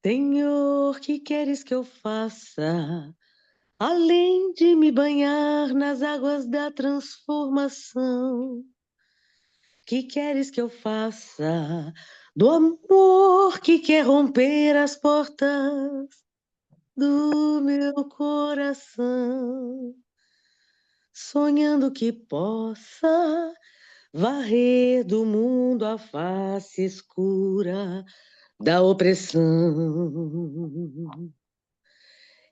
Senhor, que queres que eu faça, além de me banhar nas águas da transformação? Que queres que eu faça do amor que quer romper as portas do meu coração? Sonhando que possa varrer do mundo a face escura da opressão.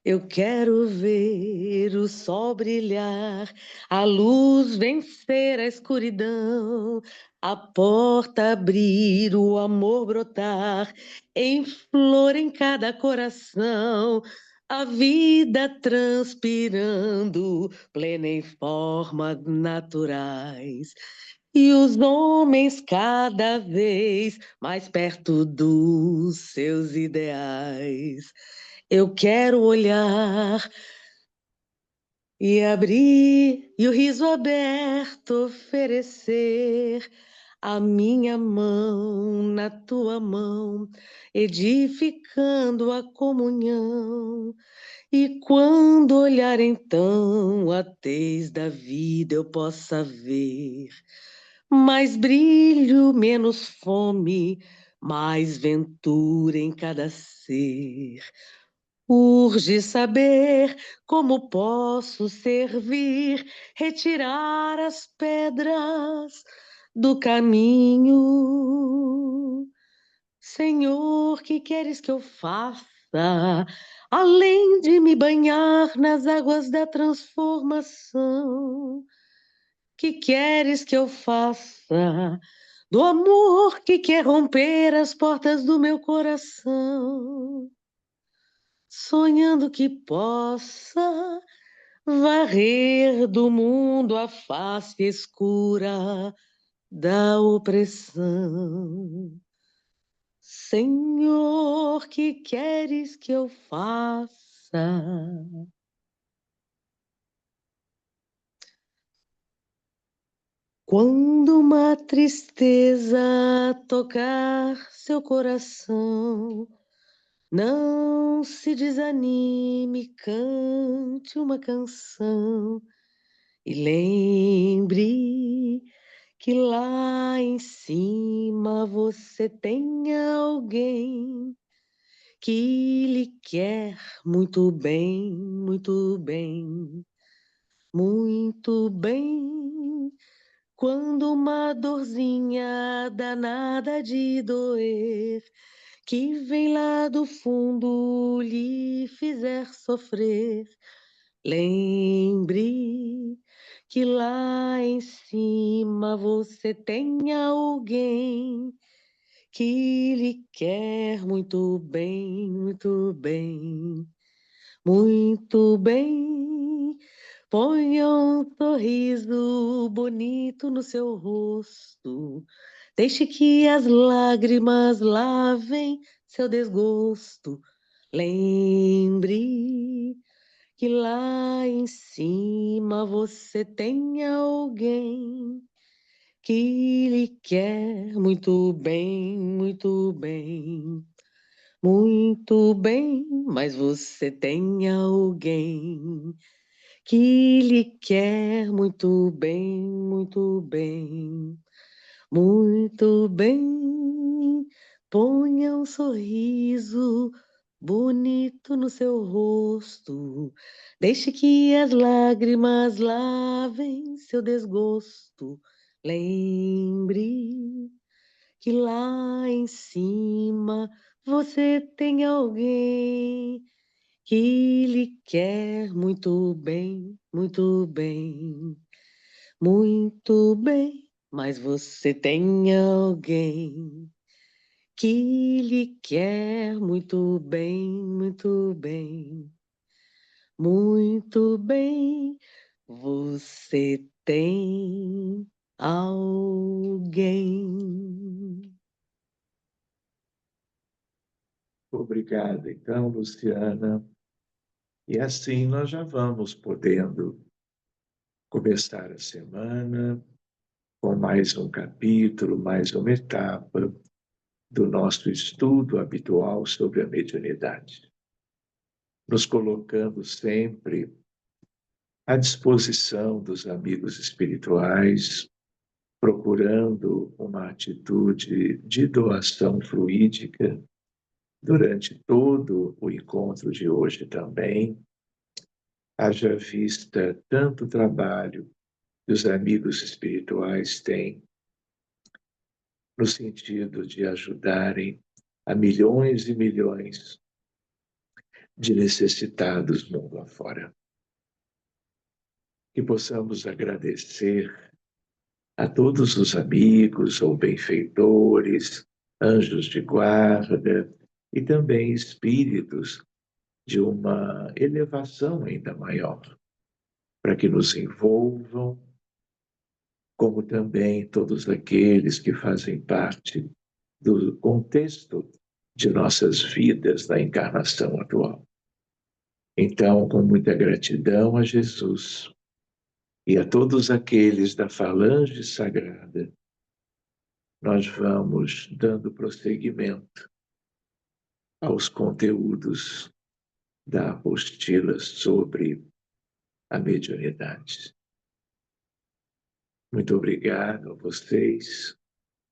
Eu quero ver o sol brilhar, a luz vencer a escuridão, a porta abrir, o amor brotar, em flor em cada coração, a vida transpirando, plena em formas naturais. E os homens cada vez mais perto dos seus ideais. Eu quero olhar e abrir, e o riso aberto oferecer a minha mão na tua mão, edificando a comunhão. E quando olhar então a tez da vida eu possa ver mais brilho, menos fome, mais ventura em cada ser. Urge saber como posso servir, retirar as pedras do caminho. Senhor, que queres que eu faça, além de me banhar nas águas da transformação? Que queres que eu faça do amor que quer romper as portas do meu coração? Sonhando que possa varrer do mundo a face escura da opressão. Senhor, que queres que eu faça? Quando uma tristeza tocar seu coração, não se desanime, cante uma canção e lembre que lá em cima você tem alguém que lhe quer muito bem, muito bem, muito bem. Quando uma dorzinha danada de doer, que vem lá do fundo lhe fizer sofrer, lembre que lá em cima você tem alguém que lhe quer muito bem, muito bem, muito bem. Ponha um sorriso bonito no seu rosto. Deixe que as lágrimas lavem seu desgosto. Lembre que lá em cima você tem alguém que lhe quer muito bem, muito bem, muito bem, mas você tem alguém que lhe quer muito bem, muito bem, muito bem. Ponha um sorriso bonito no seu rosto. Deixe que as lágrimas lavem seu desgosto. Lembre que lá em cima você tem alguém que lhe quer muito bem, muito bem, muito bem, mas você tem alguém que lhe quer muito bem, muito bem, muito bem, você tem alguém. Obrigado, então, Luciana. E assim nós já vamos podendo começar a semana com mais um capítulo, mais uma etapa do nosso estudo habitual sobre a mediunidade, nos colocando sempre à disposição dos amigos espirituais, procurando uma atitude de doação fluídica durante todo o encontro de hoje também, haja vista tanto trabalho que os amigos espirituais têm no sentido de ajudarem a milhões e milhões de necessitados mundo afora. Que possamos agradecer a todos os amigos ou benfeitores, anjos de guarda e também espíritos de uma elevação ainda maior, para que nos envolvam, como também todos aqueles que fazem parte do contexto de nossas vidas na encarnação atual. Então, com muita gratidão a Jesus e a todos aqueles da falange sagrada, nós vamos dando prosseguimento aos conteúdos da apostila sobre a mediunidade. Muito obrigado a vocês,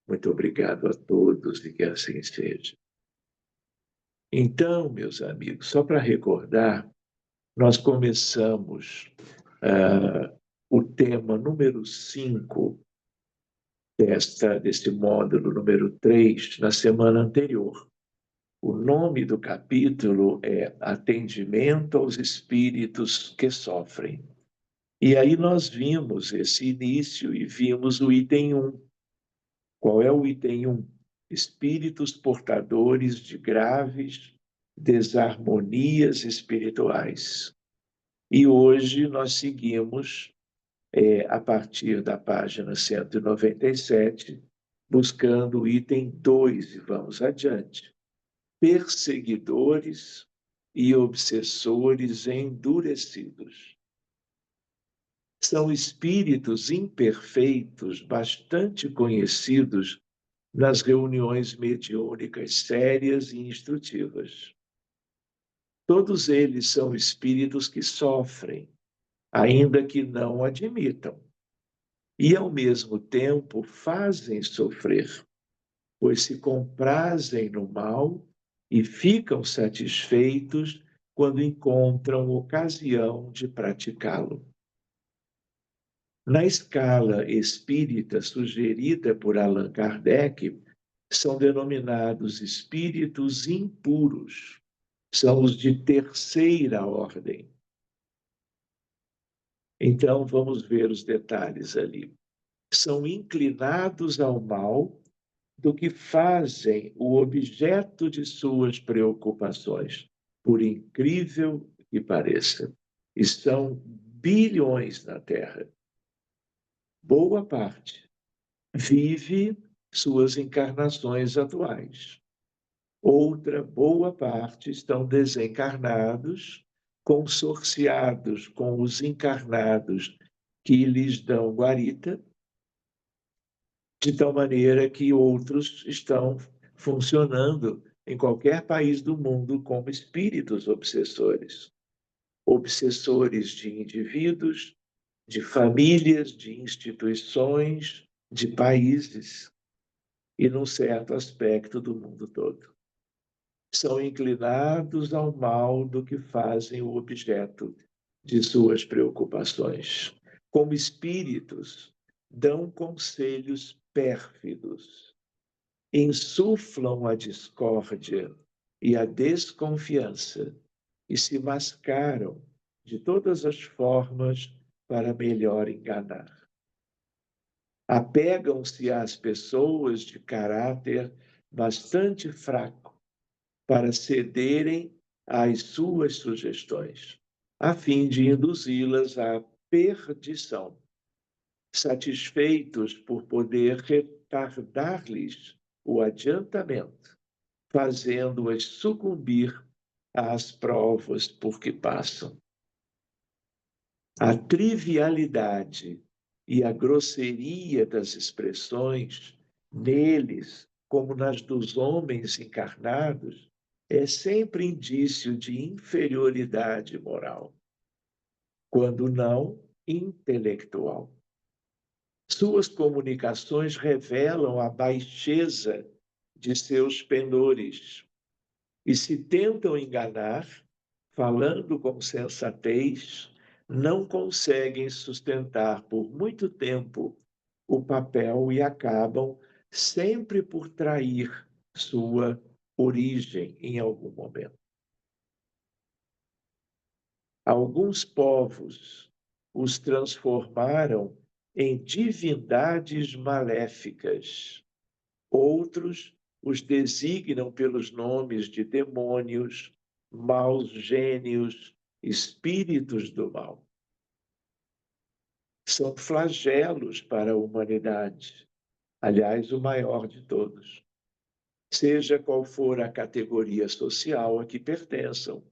muito obrigado a todos e que assim seja. Então, meus amigos, só para recordar, nós começamos o tema número 5 deste módulo número 3 na semana anterior. O nome do capítulo é Atendimento aos Espíritos que Sofrem. E aí nós vimos esse início e vimos o item 1. Qual é o item 1? Espíritos portadores de graves desarmonias espirituais. E hoje nós seguimos, a partir da página 197, buscando o item 2 e vamos adiante. Perseguidores e obsessores endurecidos. São espíritos imperfeitos, bastante conhecidos nas reuniões mediúnicas sérias e instrutivas. Todos eles são espíritos que sofrem, ainda que não admitam, e ao mesmo tempo fazem sofrer, pois se comprazem no mal e ficam satisfeitos quando encontram ocasião de praticá-lo. Na escala espírita sugerida por Allan Kardec, são denominados espíritos impuros, são os de terceira ordem. Então, vamos ver os detalhes ali. São inclinados ao mal do que fazem o objeto de suas preocupações, por incrível que pareça. E são bilhões na Terra. Boa parte vive suas encarnações atuais. Outra boa parte estão desencarnados, consorciados com os encarnados que lhes dão guarita, de tal maneira que outros estão funcionando em qualquer país do mundo como espíritos obsessores. Obsessores de indivíduos, de famílias, de instituições, de países e, num certo aspecto, do mundo todo. São inclinados ao mal do que fazem o objeto de suas preocupações. Como espíritos, dão conselhos pérfidos, insuflam a discórdia e a desconfiança e se mascaram de todas as formas para melhor enganar. Apegam-se às pessoas de caráter bastante fraco para cederem às suas sugestões, a fim de induzi-las à perdição, satisfeitos por poder retardar-lhes o adiantamento, fazendo-as sucumbir às provas por que passam. A trivialidade e a grosseria das expressões neles como nas dos homens encarnados, é sempre indício de inferioridade moral, quando não intelectual. Suas comunicações revelam a baixeza de seus pendores e se tentam enganar, falando com sensatez, não conseguem sustentar por muito tempo o papel e acabam sempre por trair sua origem em algum momento. Alguns povos os transformaram em divindades maléficas. Outros os designam pelos nomes de demônios, maus gênios, espíritos do mal. São flagelos para a humanidade, aliás, o maior de todos. Seja qual for a categoria social a que pertençam,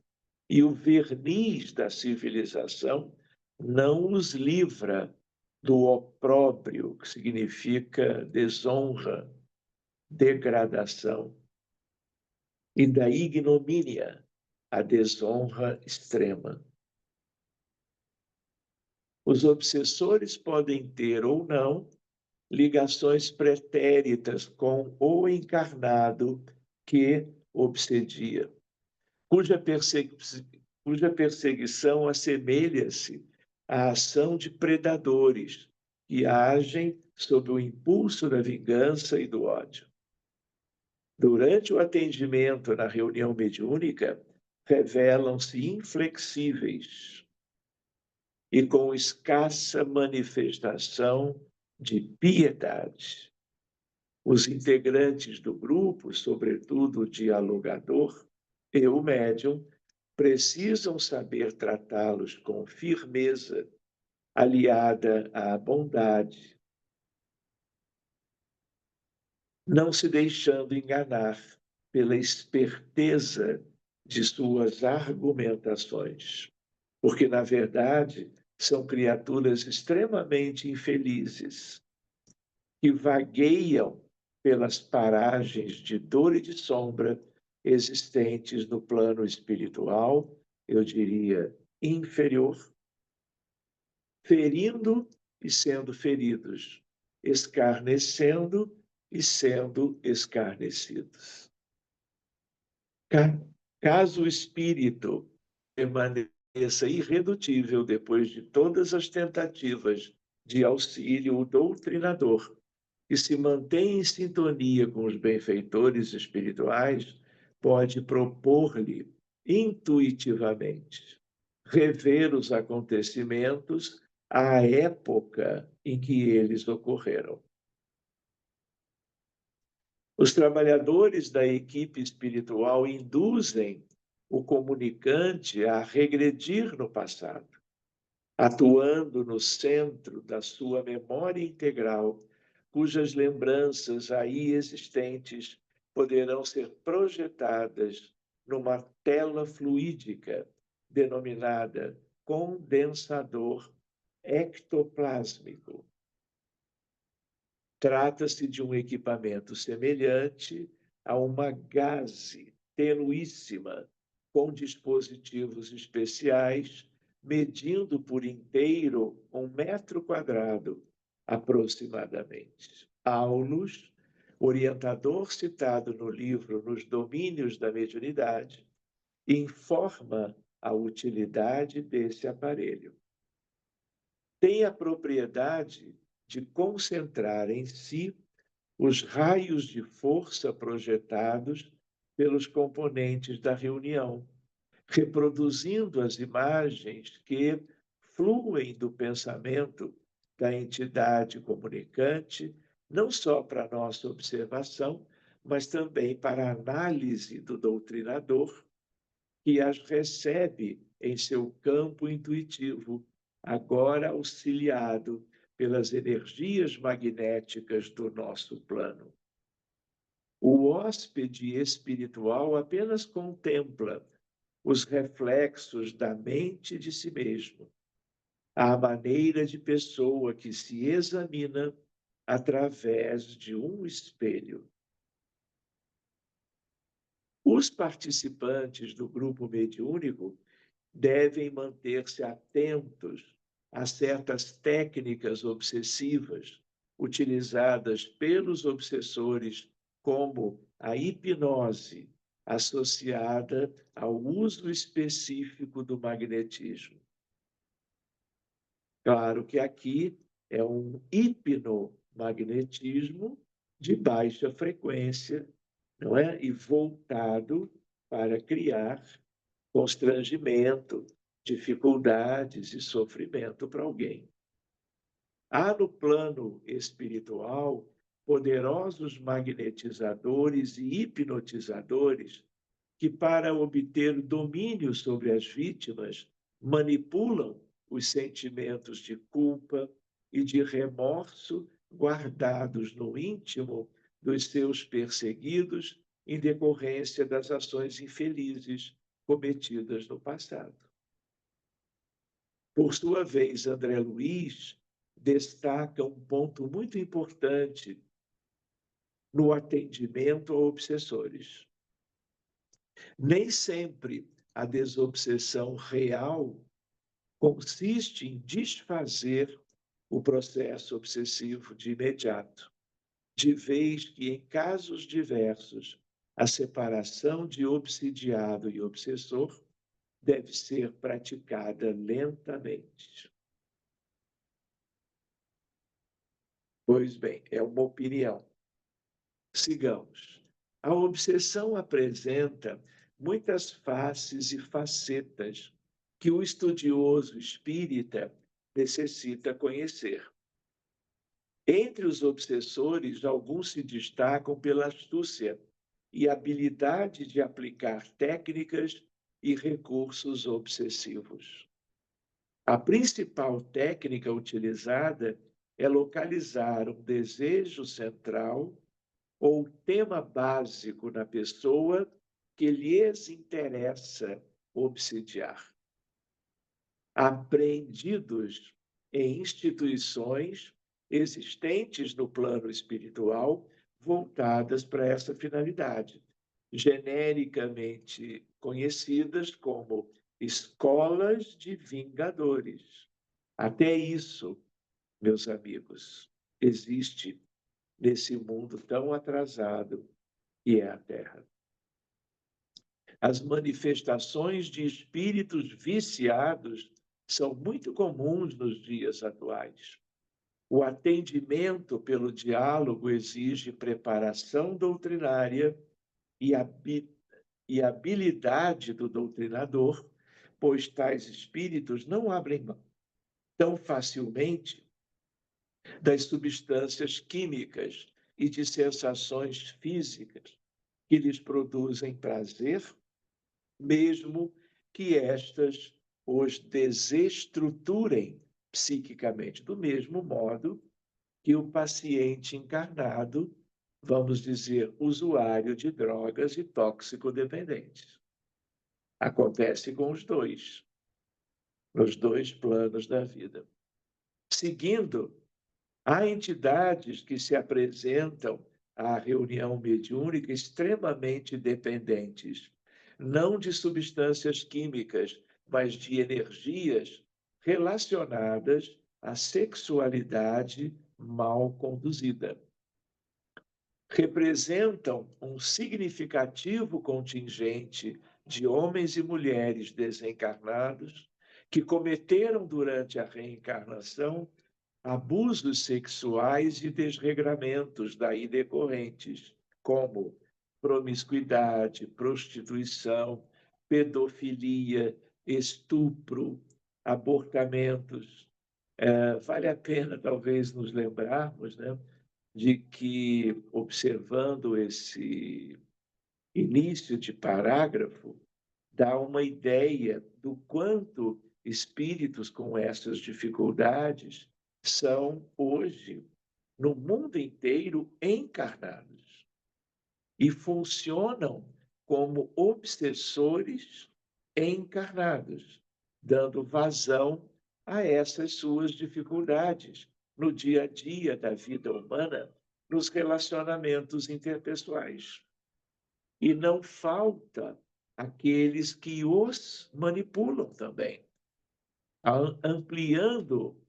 e o verniz da civilização não os livra do opróbrio, que significa desonra, degradação, e da ignomínia, a desonra extrema. Os obsessores podem ter ou não ligações pretéritas com o encarnado que obsedia, cuja perseguição assemelha-se à ação de predadores que agem sob o impulso da vingança e do ódio. Durante o atendimento na reunião mediúnica, revelam-se inflexíveis e com escassa manifestação de piedade. Os integrantes do grupo, sobretudo o dialogador e o médium, precisam saber tratá-los com firmeza, aliada à bondade, não se deixando enganar pela esperteza de suas argumentações, porque, na verdade, são criaturas extremamente infelizes, que vagueiam pelas paragens de dor e de sombra existentes no plano espiritual, eu diria, inferior, ferindo e sendo feridos, escarnecendo e sendo escarnecidos. Caso o espírito permaneça irredutível depois de todas as tentativas de auxílio doutrinador, e se mantém em sintonia com os benfeitores espirituais, pode propor-lhe intuitivamente rever os acontecimentos à época em que eles ocorreram. Os trabalhadores da equipe espiritual induzem o comunicante a regredir no passado, atuando no centro da sua memória integral, cujas lembranças aí existentes poderão ser projetadas numa tela fluídica denominada condensador ectoplásmico. Trata-se de um equipamento semelhante a uma gaze tenuíssima, com dispositivos especiais, medindo por inteiro 1 metro quadrado, aproximadamente. Aulus, orientador citado no livro Nos Domínios da Mediunidade, informa a utilidade desse aparelho. Tem a propriedade de concentrar em si os raios de força projetados pelos componentes da reunião, reproduzindo as imagens que fluem do pensamento da entidade comunicante, não só para nossa observação, mas também para a análise do doutrinador, que as recebe em seu campo intuitivo, agora auxiliado pelas energias magnéticas do nosso plano. O hóspede espiritual apenas contempla os reflexos da mente de si mesmo, à maneira de pessoa que se examina através de um espelho. Os participantes do grupo mediúnico devem manter-se atentos a certas técnicas obsessivas utilizadas pelos obsessores, como a hipnose, associada ao uso específico do magnetismo. Claro que aqui é um hipnomagnetismo de baixa frequência, não é? E voltado para criar constrangimento, dificuldades e sofrimento para alguém. Há no plano espiritual poderosos magnetizadores e hipnotizadores que, para obter domínio sobre as vítimas, manipulam os sentimentos de culpa e de remorso guardados no íntimo dos seus perseguidos em decorrência das ações infelizes cometidas no passado. Por sua vez, André Luiz destaca um ponto muito importante no atendimento a obsessores. Nem sempre a desobsessão real consiste em desfazer o processo obsessivo de imediato, de vez que, em casos diversos, a separação de obsidiado e obsessor deve ser praticada lentamente. Pois bem, é uma opinião. Sigamos. A obsessão apresenta muitas faces e facetas que o estudioso espírita necessita conhecer. Entre os obsessores, alguns se destacam pela astúcia e habilidade de aplicar técnicas e recursos obsessivos. A principal técnica utilizada é localizar um desejo central ou tema básico na pessoa que lhes interessa obsidiar. Apreendidos em instituições existentes no plano espiritual voltadas para essa finalidade, genericamente conhecidas como escolas de vingadores. Até isso, meus amigos, existe nesse mundo tão atrasado que é a Terra. As manifestações de espíritos viciados são muito comuns nos dias atuais. O atendimento pelo diálogo exige preparação doutrinária e habilidade do doutrinador, pois tais espíritos não abrem mão tão facilmente das substâncias químicas e de sensações físicas que lhes produzem prazer, mesmo que estas os desestruturem psiquicamente, do mesmo modo que o paciente encarnado, vamos dizer, usuário de drogas e tóxico-dependentes. Acontece com os dois, nos dois planos da vida. Seguindo, há entidades que se apresentam à reunião mediúnica extremamente dependentes, não de substâncias químicas, mas de energias relacionadas à sexualidade mal conduzida. Representam um significativo contingente de homens e mulheres desencarnados que cometeram durante a reencarnação abusos sexuais e desregramentos daí decorrentes, como promiscuidade, prostituição, pedofilia, estupro, abortamentos. Vale a pena, talvez, nos lembrarmos, né, de que, observando esse início de parágrafo, dá uma ideia do quanto espíritos com essas dificuldades são hoje, no mundo inteiro, encarnados e funcionam como obsessores encarnados, dando vazão a essas suas dificuldades no dia a dia da vida humana, nos relacionamentos interpessoais. E não falta aqueles que os manipulam também, ampliando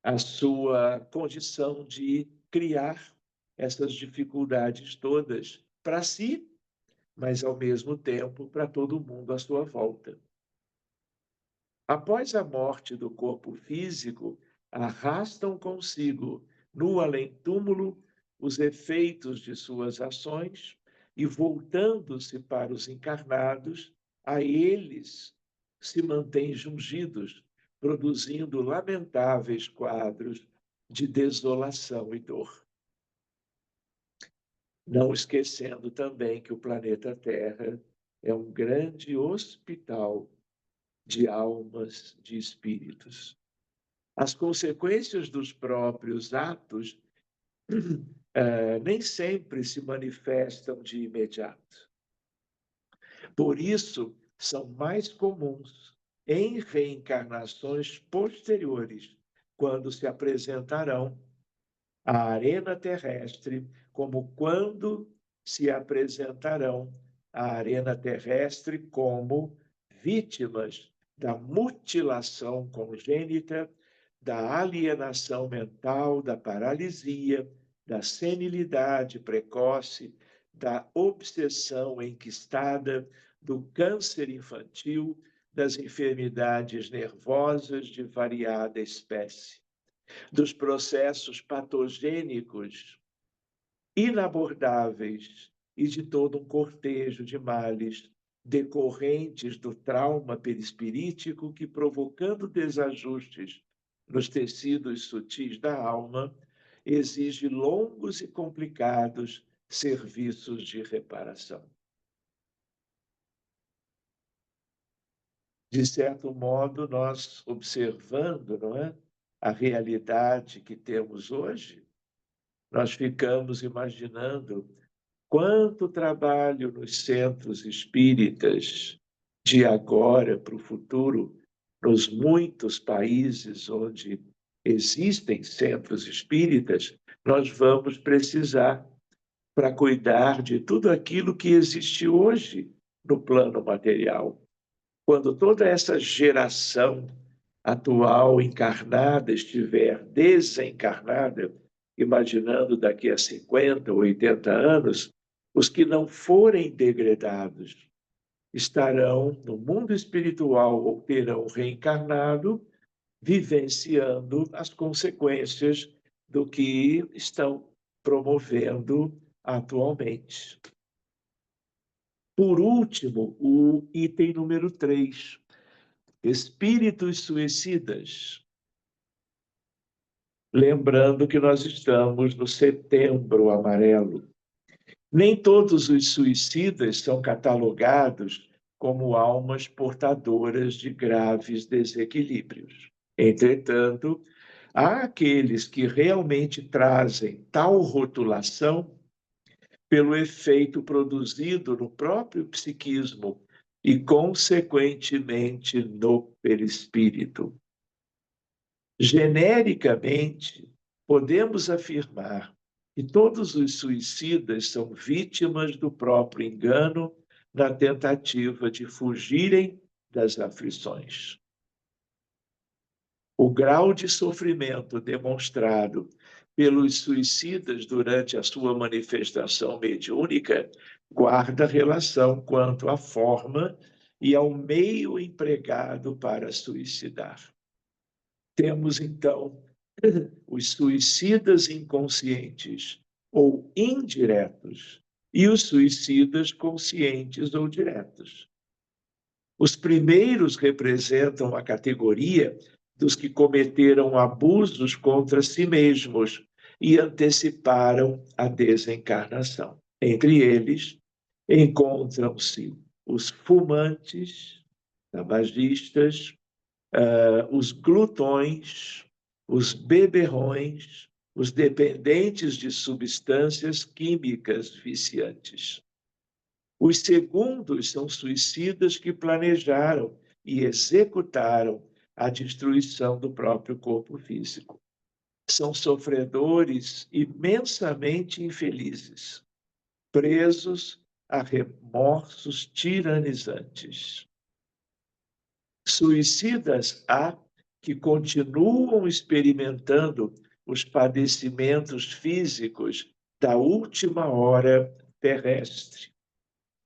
a sua condição de criar essas dificuldades todas para si, mas ao mesmo tempo para todo mundo à sua volta. Após a morte do corpo físico, arrastam consigo no além-túmulo os efeitos de suas ações e, voltando-se para os encarnados, a eles se mantêm jungidos, produzindo lamentáveis quadros de desolação e dor. Não esquecendo também que o planeta Terra é um grande hospital de almas, de espíritos. As consequências dos próprios atos nem sempre se manifestam de imediato. Por isso, são mais comuns em reencarnações posteriores, quando se apresentarão à arena terrestre, como quando se apresentarão à arena terrestre como vítimas da mutilação congênita, da alienação mental, da paralisia, da senilidade precoce, da obsessão enquistada, do câncer infantil, das enfermidades nervosas de variada espécie, dos processos patogênicos inabordáveis e de todo um cortejo de males decorrentes do trauma perispirítico que, provocando desajustes nos tecidos sutis da alma, exige longos e complicados serviços de reparação. De certo modo, nós observando, não é, a realidade que temos hoje, nós ficamos imaginando quanto trabalho nos centros espíritas de agora para o futuro, nos muitos países onde existem centros espíritas, nós vamos precisar para cuidar de tudo aquilo que existe hoje no plano material. Quando toda essa geração atual encarnada estiver desencarnada, imaginando daqui a 50 ou 80 anos, os que não forem degradados estarão no mundo espiritual ou terão reencarnado, vivenciando as consequências do que estão promovendo atualmente. Por último, o item número 3, espíritos suicidas. Lembrando que nós estamos no Setembro Amarelo. Nem todos os suicidas são catalogados como almas portadoras de graves desequilíbrios. Entretanto, há aqueles que realmente trazem tal rotulação pelo efeito produzido no próprio psiquismo e, consequentemente, no perispírito. Genericamente, podemos afirmar que todos os suicidas são vítimas do próprio engano na tentativa de fugirem das aflições. O grau de sofrimento demonstrado pelos suicidas durante a sua manifestação mediúnica guarda relação quanto à forma e ao meio empregado para suicidar. Temos, então, os suicidas inconscientes ou indiretos e os suicidas conscientes ou diretos. Os primeiros representam a categoria dos que cometeram abusos contra si mesmos e anteciparam a desencarnação. Entre eles, encontram-se os fumantes, tabagistas, os glutões, os beberrões, os dependentes de substâncias químicas viciantes. Os segundos são suicidas que planejaram e executaram a destruição do próprio corpo físico. São sofredores imensamente infelizes, presos a remorsos tiranizantes. Suicidas há que continuam experimentando os padecimentos físicos da última hora terrestre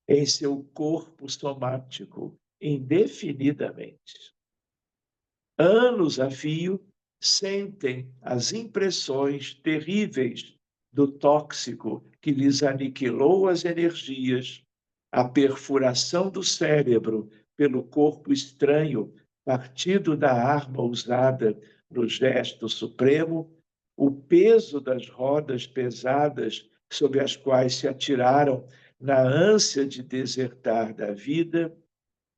em seu corpo somático indefinidamente. Anos a fio, sentem as impressões terríveis do tóxico que lhes aniquilou as energias, a perfuração do cérebro pelo corpo estranho, partido da arma usada no gesto supremo, o peso das rodas pesadas sobre as quais se atiraram na ânsia de desertar da vida,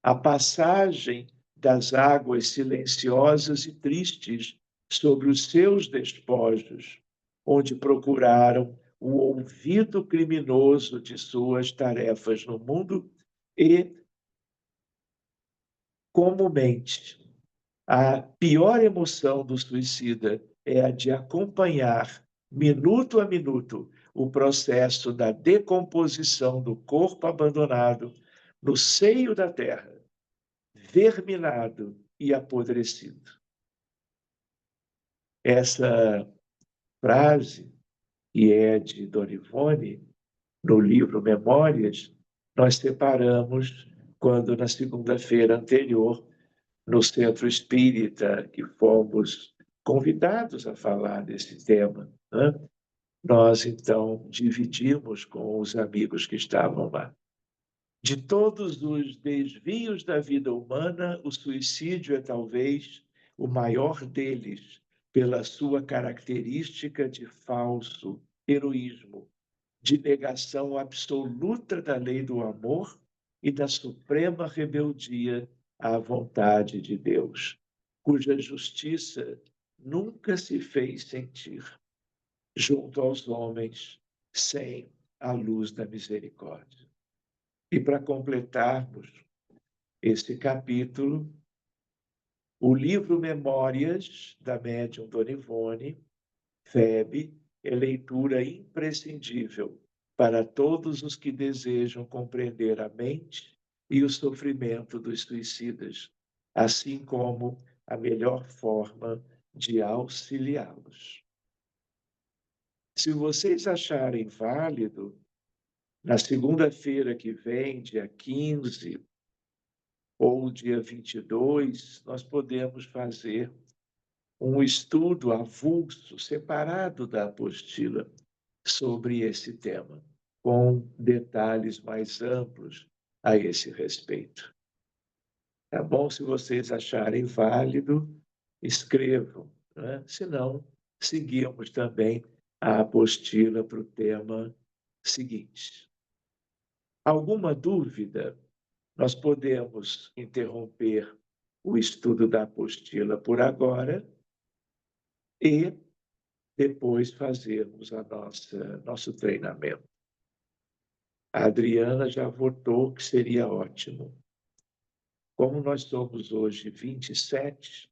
a passagem das águas silenciosas e tristes sobre os seus despojos, onde procuraram o ouvido criminoso de suas tarefas no mundo e, comumente, a pior emoção do suicida é a de acompanhar, minuto a minuto, o processo da decomposição do corpo abandonado no seio da terra, verminado e apodrecido. Essa frase, que é de Dona Ivone, no livro Memórias, nós separamos quando, na segunda-feira anterior, no Centro Espírita, que fomos convidados a falar desse tema, né? Nós, então, dividimos com os amigos que estavam lá. De todos os desvios da vida humana, o suicídio é talvez o maior deles, pela sua característica de falso heroísmo, de negação absoluta da lei do amor e da suprema rebeldia à vontade de Deus, cuja justiça nunca se fez sentir junto aos homens sem a luz da misericórdia. E para completarmos esse capítulo, o livro Memórias, da médium Dona Ivone, FEB, é leitura imprescindível para todos os que desejam compreender a mente e o sofrimento dos suicidas, assim como a melhor forma de auxiliá-los. Se vocês acharem válido, na segunda-feira que vem, dia 15, ou dia 22, nós podemos fazer um estudo avulso, separado da apostila, sobre esse tema, com detalhes mais amplos a esse respeito. Tá bom? Se vocês acharem válido, escrevam, né? Se não, seguimos também a apostila para o tema seguinte. Alguma dúvida? Nós podemos interromper o estudo da apostila por agora e depois fazermos nosso treinamento. A Adriana já votou que seria ótimo. Como nós somos hoje 27,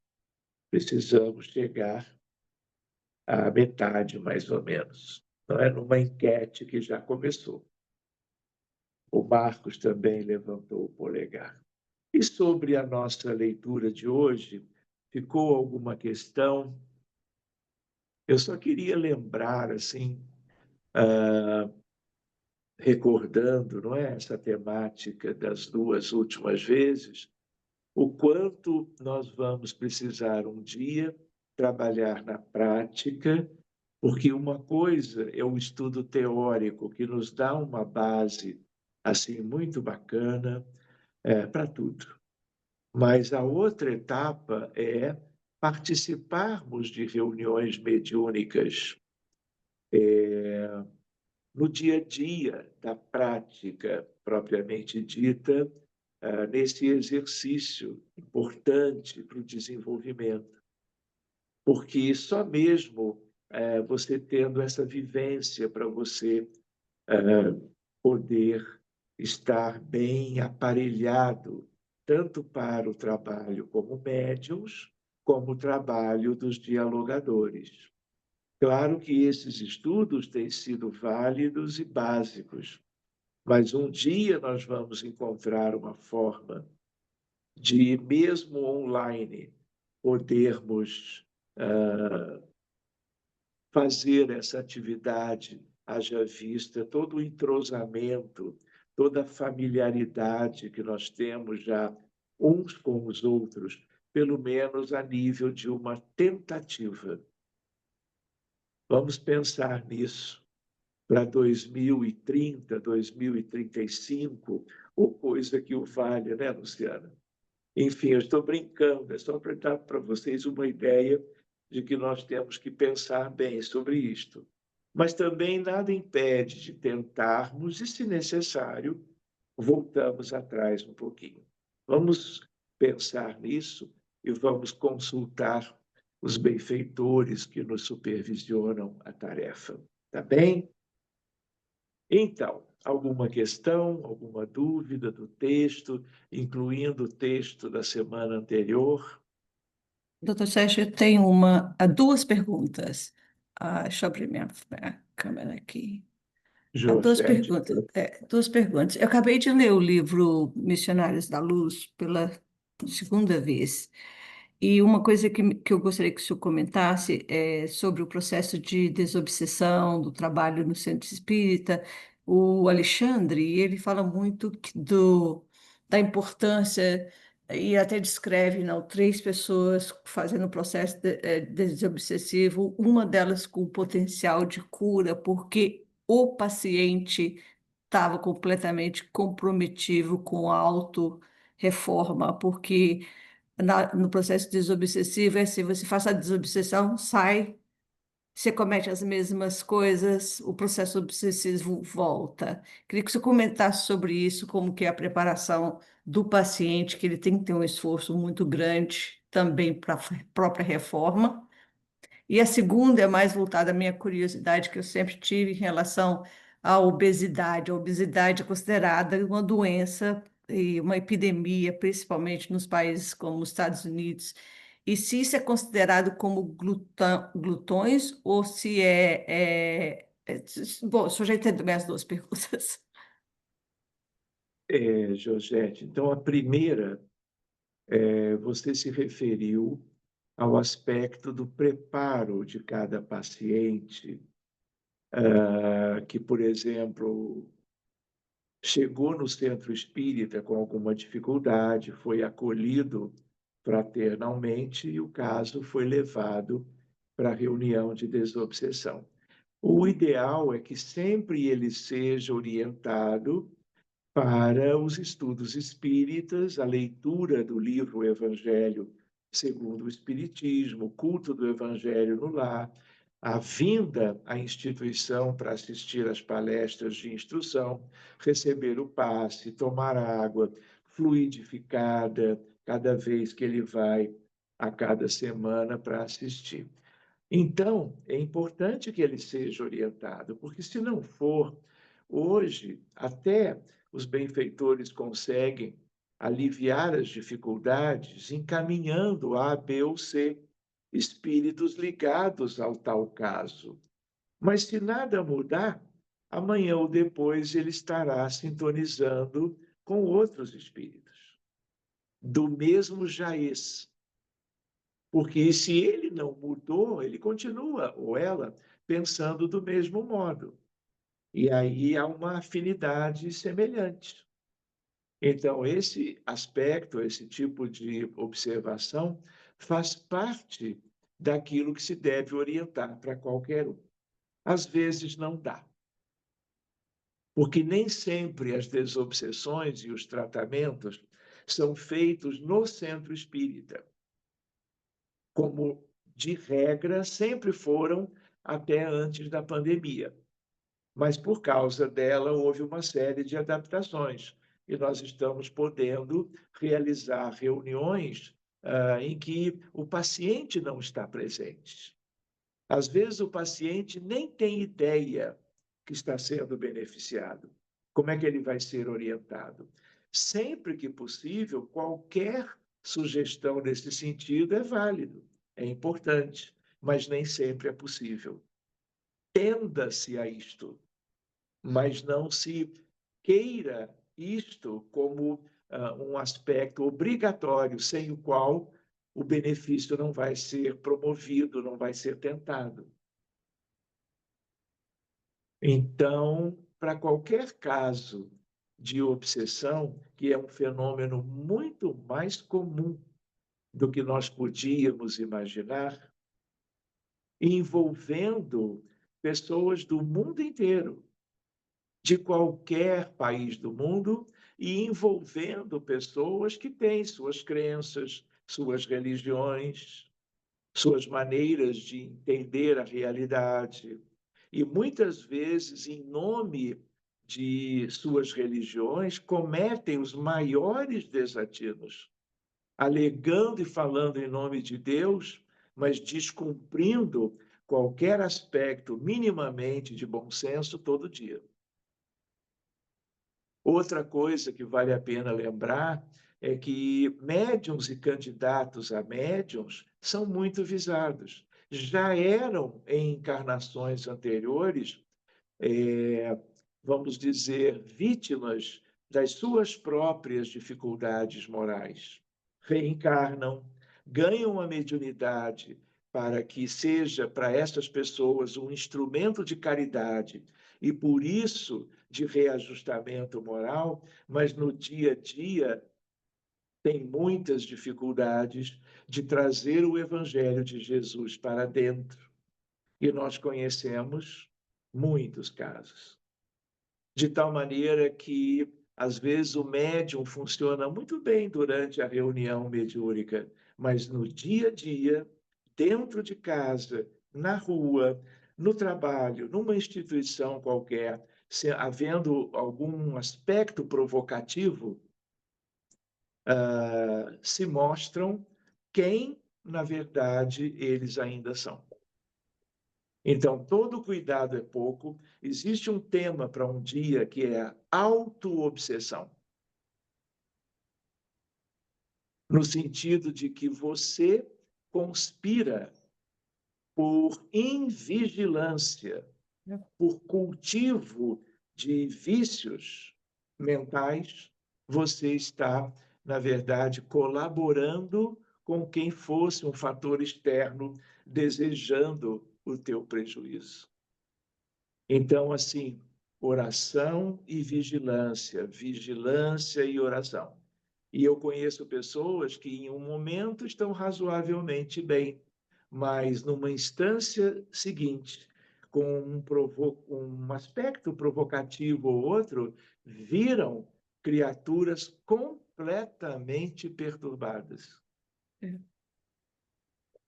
precisamos chegar à metade, mais ou menos. Não é numa enquete que já começou. O Marcos também levantou o polegar. E sobre a nossa leitura de hoje, ficou alguma questão? Eu só queria lembrar, assim, recordando, não é, essa temática das duas últimas vezes, o quanto nós vamos precisar um dia trabalhar na prática, porque uma coisa é o estudo teórico, que nos dá uma base assim muito bacana para tudo. Mas a outra etapa é participarmos de reuniões mediúnicas no dia a dia da prática propriamente dita, nesse exercício importante para o desenvolvimento. Porque só mesmo você tendo essa vivência para você poder estar bem aparelhado, tanto para o trabalho como médiuns, como o trabalho dos dialogadores. Claro que esses estudos têm sido válidos e básicos, Mas um dia nós vamos encontrar uma forma de, mesmo online, podermos fazer essa atividade, haja vista todo o entrosamento, toda a familiaridade que nós temos já uns com os outros, pelo menos a nível de uma tentativa. Vamos pensar nisso para 2030, 2035, ou coisa que o valha, né, Luciana? Enfim, eu estou brincando, é só para dar para vocês uma ideia de que nós temos que pensar bem sobre isto. Mas também nada impede de tentarmos e, se necessário, voltamos atrás um pouquinho. Vamos pensar nisso e vamos consultar os benfeitores que nos supervisionam a tarefa. Tá bem? Então, alguma questão, alguma dúvida do texto, incluindo o texto da semana anterior? Doutor Sérgio, eu tenho duas perguntas. Deixa eu abrir minha câmera aqui. Josete, Duas perguntas. Eu acabei de ler o livro Missionários da Luz pela segunda vez. E uma coisa que eu gostaria que o senhor comentasse é sobre o processo de desobsessão do trabalho no centro espírita. O Alexandre, ele fala muito da importância e até descreve, não, três pessoas fazendo o processo desobsessivo, uma delas com potencial de cura, porque o paciente estava completamente comprometido com a auto-reforma, porque no processo desobsessivo é assim, você faz a desobsessão, sai, você comete as mesmas coisas, o processo obsessivo volta. Queria que você comentasse sobre isso, como que é a preparação do paciente, que ele tem que ter um esforço muito grande também para a própria reforma. E a segunda é mais voltada à minha curiosidade, que eu sempre tive em relação à obesidade. A obesidade é considerada uma doença e uma epidemia, principalmente nos países como os Estados Unidos. E se isso é considerado como glutões ou se Bom, o senhor já entendeu minhas duas perguntas. Josete, então a primeira, você se referiu ao aspecto do preparo de cada paciente, que, por exemplo, chegou no centro espírita com alguma dificuldade, foi acolhido fraternalmente e o caso foi levado para a reunião de desobsessão. O ideal é que sempre ele seja orientado para os estudos espíritas, a leitura do livro Evangelho segundo o Espiritismo, o culto do Evangelho no lar, a vinda à instituição para assistir às palestras de instrução, receber o passe, tomar água fluidificada cada vez que ele vai a cada semana para assistir. Então, é importante que ele seja orientado, porque se não for, hoje, até os benfeitores conseguem aliviar as dificuldades encaminhando A, B ou C espíritos ligados ao tal caso. Mas se nada mudar, amanhã ou depois ele estará sintonizando com outros espíritos do mesmo jaez. Porque se ele não mudou, ele continua, ou ela, pensando do mesmo modo. E aí há uma afinidade semelhante. Então, esse aspecto, esse tipo de observação, faz parte daquilo que se deve orientar para qualquer um. Às vezes não dá, porque nem sempre as desobsessões e os tratamentos são feitos no centro espírita, como de regra sempre foram até antes da pandemia. Mas por causa dela houve uma série de adaptações e nós estamos podendo realizar reuniões em que o paciente não está presente. Às vezes o paciente nem tem ideia que está sendo beneficiado. Como é que ele vai ser orientado? Sempre que possível, qualquer sugestão nesse sentido é válido, é importante, mas nem sempre é possível. Tenda-se a isto, mas não se queira isto como um aspecto obrigatório, sem o qual o benefício não vai ser promovido, não vai ser tentado. Então, para qualquer caso de obsessão, que é um fenômeno muito mais comum do que nós podíamos imaginar, envolvendo pessoas do mundo inteiro, de qualquer país do mundo, e envolvendo pessoas que têm suas crenças, suas religiões, suas maneiras de entender a realidade. E muitas vezes, em nome de suas religiões, cometem os maiores desatinos, alegando e falando em nome de Deus, mas descumprindo qualquer aspecto minimamente de bom senso todo dia. Outra coisa que vale a pena lembrar é que médiuns e candidatos a médiuns são muito visados. Já eram, em encarnações anteriores, vamos dizer, vítimas das suas próprias dificuldades morais. Reencarnam, ganham a mediunidade para que seja para essas pessoas um instrumento de caridade e, por isso, de reajustamento moral, mas no dia a dia tem muitas dificuldades de trazer o Evangelho de Jesus para dentro. E nós conhecemos muitos casos. De tal maneira que, às vezes, o médium funciona muito bem durante a reunião mediúnica, mas no dia a dia, dentro de casa, na rua, no trabalho, numa instituição qualquer, havendo algum aspecto provocativo, se mostram quem, na verdade, eles ainda são. Então, todo cuidado é pouco. Existe um tema para um dia que é a autoobsessão. No sentido de que você conspira por invigilância, por cultivo de vícios mentais, você está, na verdade, colaborando com quem fosse um fator externo desejando o teu prejuízo. Então, assim, oração e vigilância, vigilância e oração. E eu conheço pessoas que, em um momento, estão razoavelmente bem, mas numa instância seguinte, com um aspecto provocativo ou outro, viram criaturas completamente perturbadas.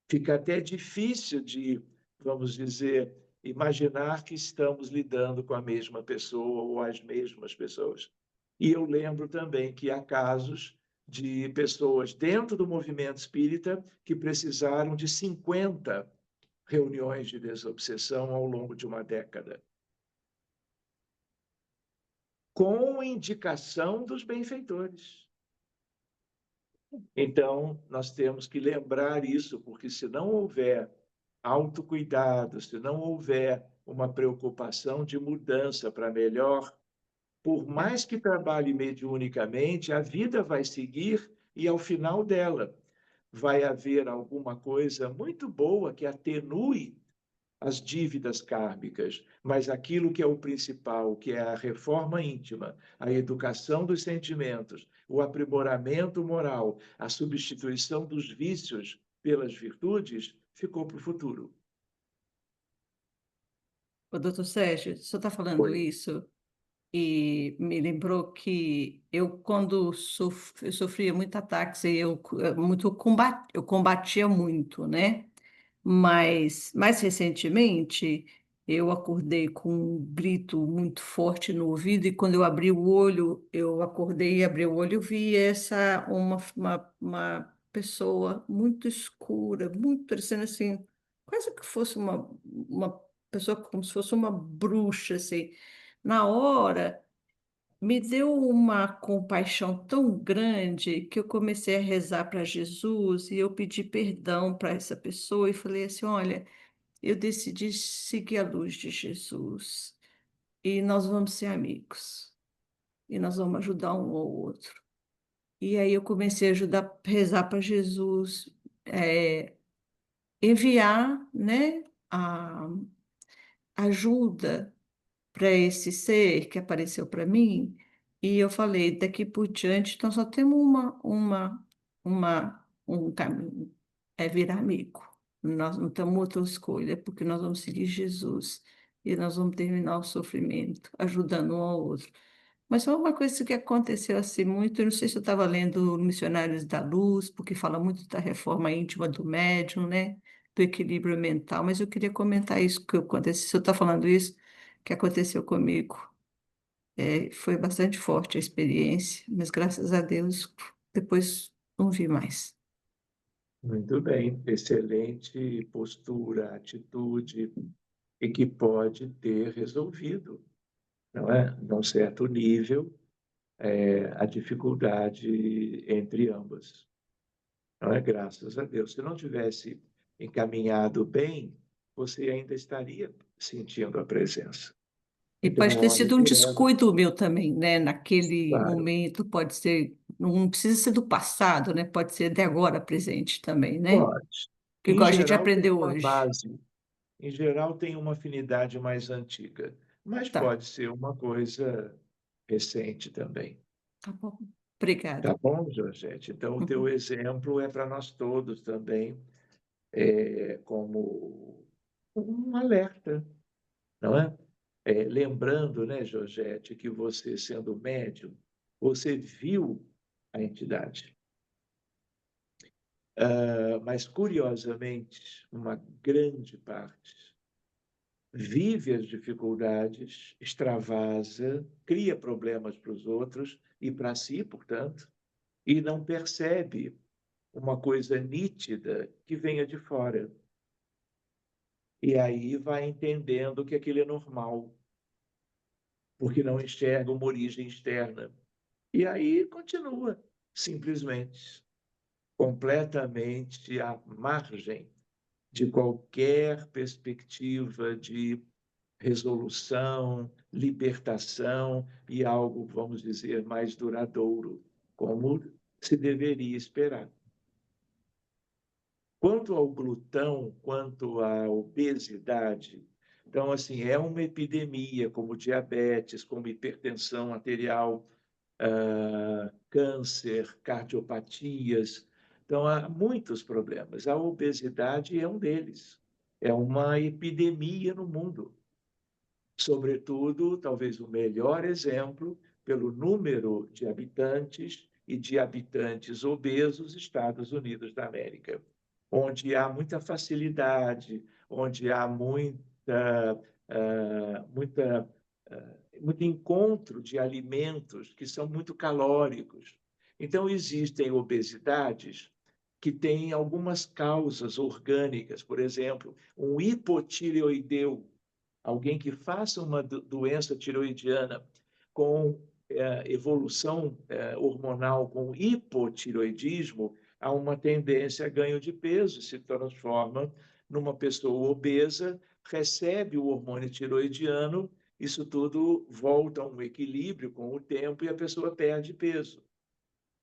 Fica até difícil de, vamos dizer, imaginar que estamos lidando com a mesma pessoa ou as mesmas pessoas. E eu lembro também que há casos de pessoas dentro do movimento espírita que precisaram de 50 reuniões de desobsessão ao longo de uma década, com indicação dos benfeitores. Então, nós temos que lembrar isso, porque se não houver autocuidado, se não houver uma preocupação de mudança para melhor, por mais que trabalhe mediunicamente, a vida vai seguir e, ao final dela, vai haver alguma coisa muito boa que atenue as dívidas kármicas, mas aquilo que é o principal, que é a reforma íntima, a educação dos sentimentos, o aprimoramento moral, a substituição dos vícios pelas virtudes, ficou para o futuro. Ô, doutor Sérgio, o senhor está falando Foi. isso e me lembrou que eu, quando eu sofria muito ataques, e eu combatia muito, né? Mas, mais recentemente, eu acordei com um grito muito forte no ouvido, e quando eu abri o olho, eu acordei e abri o olho, eu vi uma pessoa muito escura, muito parecendo assim, quase que fosse uma pessoa como se fosse uma bruxa, assim. Na hora, me deu uma compaixão tão grande que eu comecei a rezar para Jesus e eu pedi perdão para essa pessoa e falei assim: olha, eu decidi seguir a luz de Jesus e nós vamos ser amigos. e nós vamos ajudar um ao outro. E aí eu comecei a rezar para Jesus enviar, né, a ajuda para esse ser que apareceu para mim, e eu falei, daqui por diante, então só temos um caminho, é virar amigo. Nós não temos outra escolha, porque nós vamos seguir Jesus e nós vamos terminar o sofrimento, ajudando um ao outro. Mas foi uma coisa que aconteceu assim muito, eu não sei se eu estava lendo Missionários da Luz, porque fala muito da reforma íntima do médium, né? Do equilíbrio mental, mas eu queria comentar isso que aconteceu, se eu estou falando isso, que aconteceu comigo. Foi bastante forte a experiência, mas graças a Deus depois não vi mais. Muito bem, excelente postura, atitude, e que pode ter resolvido, não é? Num certo nível, a dificuldade entre ambas. Não é? Graças a Deus. Se não tivesse encaminhado bem, você ainda estaria sentindo a presença. E pode Então, ter olha sido um que leva, descuido meu também, né? Naquele claro, momento, pode ser, não precisa ser do passado, né? Pode ser de agora presente também, né? pode. Que Em igual a gente geral, tem aprendeu uma hoje. base, em geral, tem uma afinidade mais antiga, mas Tá, pode ser uma coisa recente também. tá bom. Obrigada. Tá bom, Georgette? Então, o teu Uhum. exemplo é para nós todos também, como um alerta, não é? Lembrando, né, Georgette, que você, sendo médium, você viu a entidade. Mas, curiosamente, uma grande parte vive as dificuldades, extravasa, cria problemas para os outros e para si, portanto, e não percebe uma coisa nítida que venha de fora. E aí vai entendendo que aquilo é normal, porque não enxerga uma origem externa. E aí continua, simplesmente, completamente à margem de qualquer perspectiva de resolução, libertação e algo, vamos dizer, mais duradouro, como se deveria esperar. Quanto ao glutão, quanto à obesidade, então, assim, é uma epidemia, como diabetes, como hipertensão arterial, câncer, cardiopatias. Então, há muitos problemas. A obesidade é um deles. É uma epidemia no mundo. Sobretudo, talvez o melhor exemplo, pelo número de habitantes e de habitantes obesos, Estados Unidos da América, onde há muita facilidade, onde há muito encontro de alimentos que são muito calóricos. Então, existem obesidades que têm algumas causas orgânicas, por exemplo, um hipotireoideu, alguém que faça uma doença tiroidiana com evolução hormonal, com hipotiroidismo, há uma tendência a ganho de peso, se transforma numa pessoa obesa, recebe o hormônio tiroidiano, isso tudo volta a um equilíbrio com o tempo e a pessoa perde peso,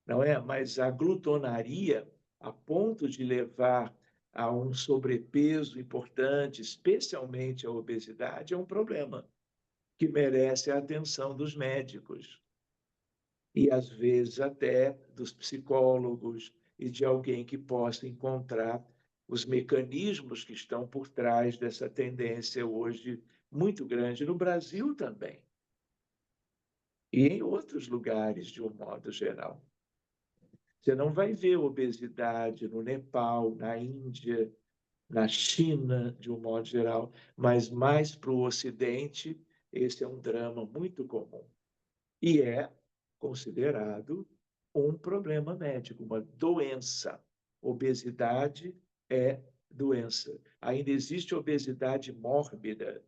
não é? Mas a glutonaria, a ponto de levar a um sobrepeso importante, especialmente a obesidade, é um problema que merece a atenção dos médicos e, às vezes, até dos psicólogos e de alguém que possa encontrar os mecanismos que estão por trás dessa tendência hoje muito grande no Brasil também e em outros lugares, de um modo geral. Você não vai ver obesidade no Nepal, na Índia, na China, de um modo geral, mas mais para o Ocidente, esse é um drama muito comum. E é considerado um problema médico, uma doença. Obesidade é doença. Ainda existe obesidade mórbida,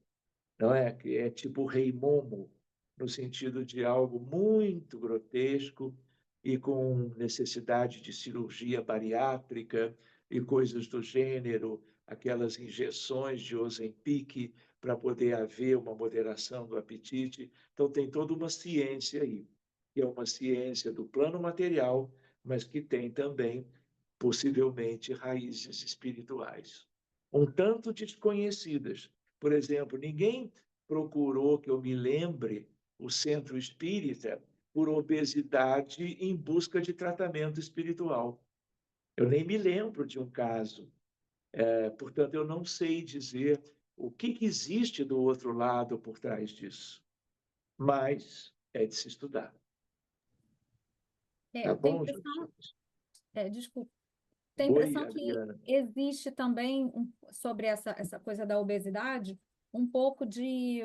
não é? Que é tipo rei Momo, no sentido de algo muito grotesco e com necessidade de cirurgia bariátrica e coisas do gênero, aquelas injeções de Ozempic para poder haver uma moderação do apetite. Então, tem toda uma ciência aí. que é uma ciência do plano material, mas que tem também, possivelmente, raízes espirituais. Um tanto desconhecidas. Por exemplo, ninguém procurou, que eu me lembre, o centro espírita por obesidade em busca de tratamento espiritual. Eu nem me lembro de um caso. Portanto, eu não sei dizer o que existe do outro lado por trás disso. Mas é de se estudar. Tá Eu tenho bom, impressão, gente? desculpa, tenho Oi, impressão que Adriana. existe também, sobre essa coisa da obesidade, um pouco de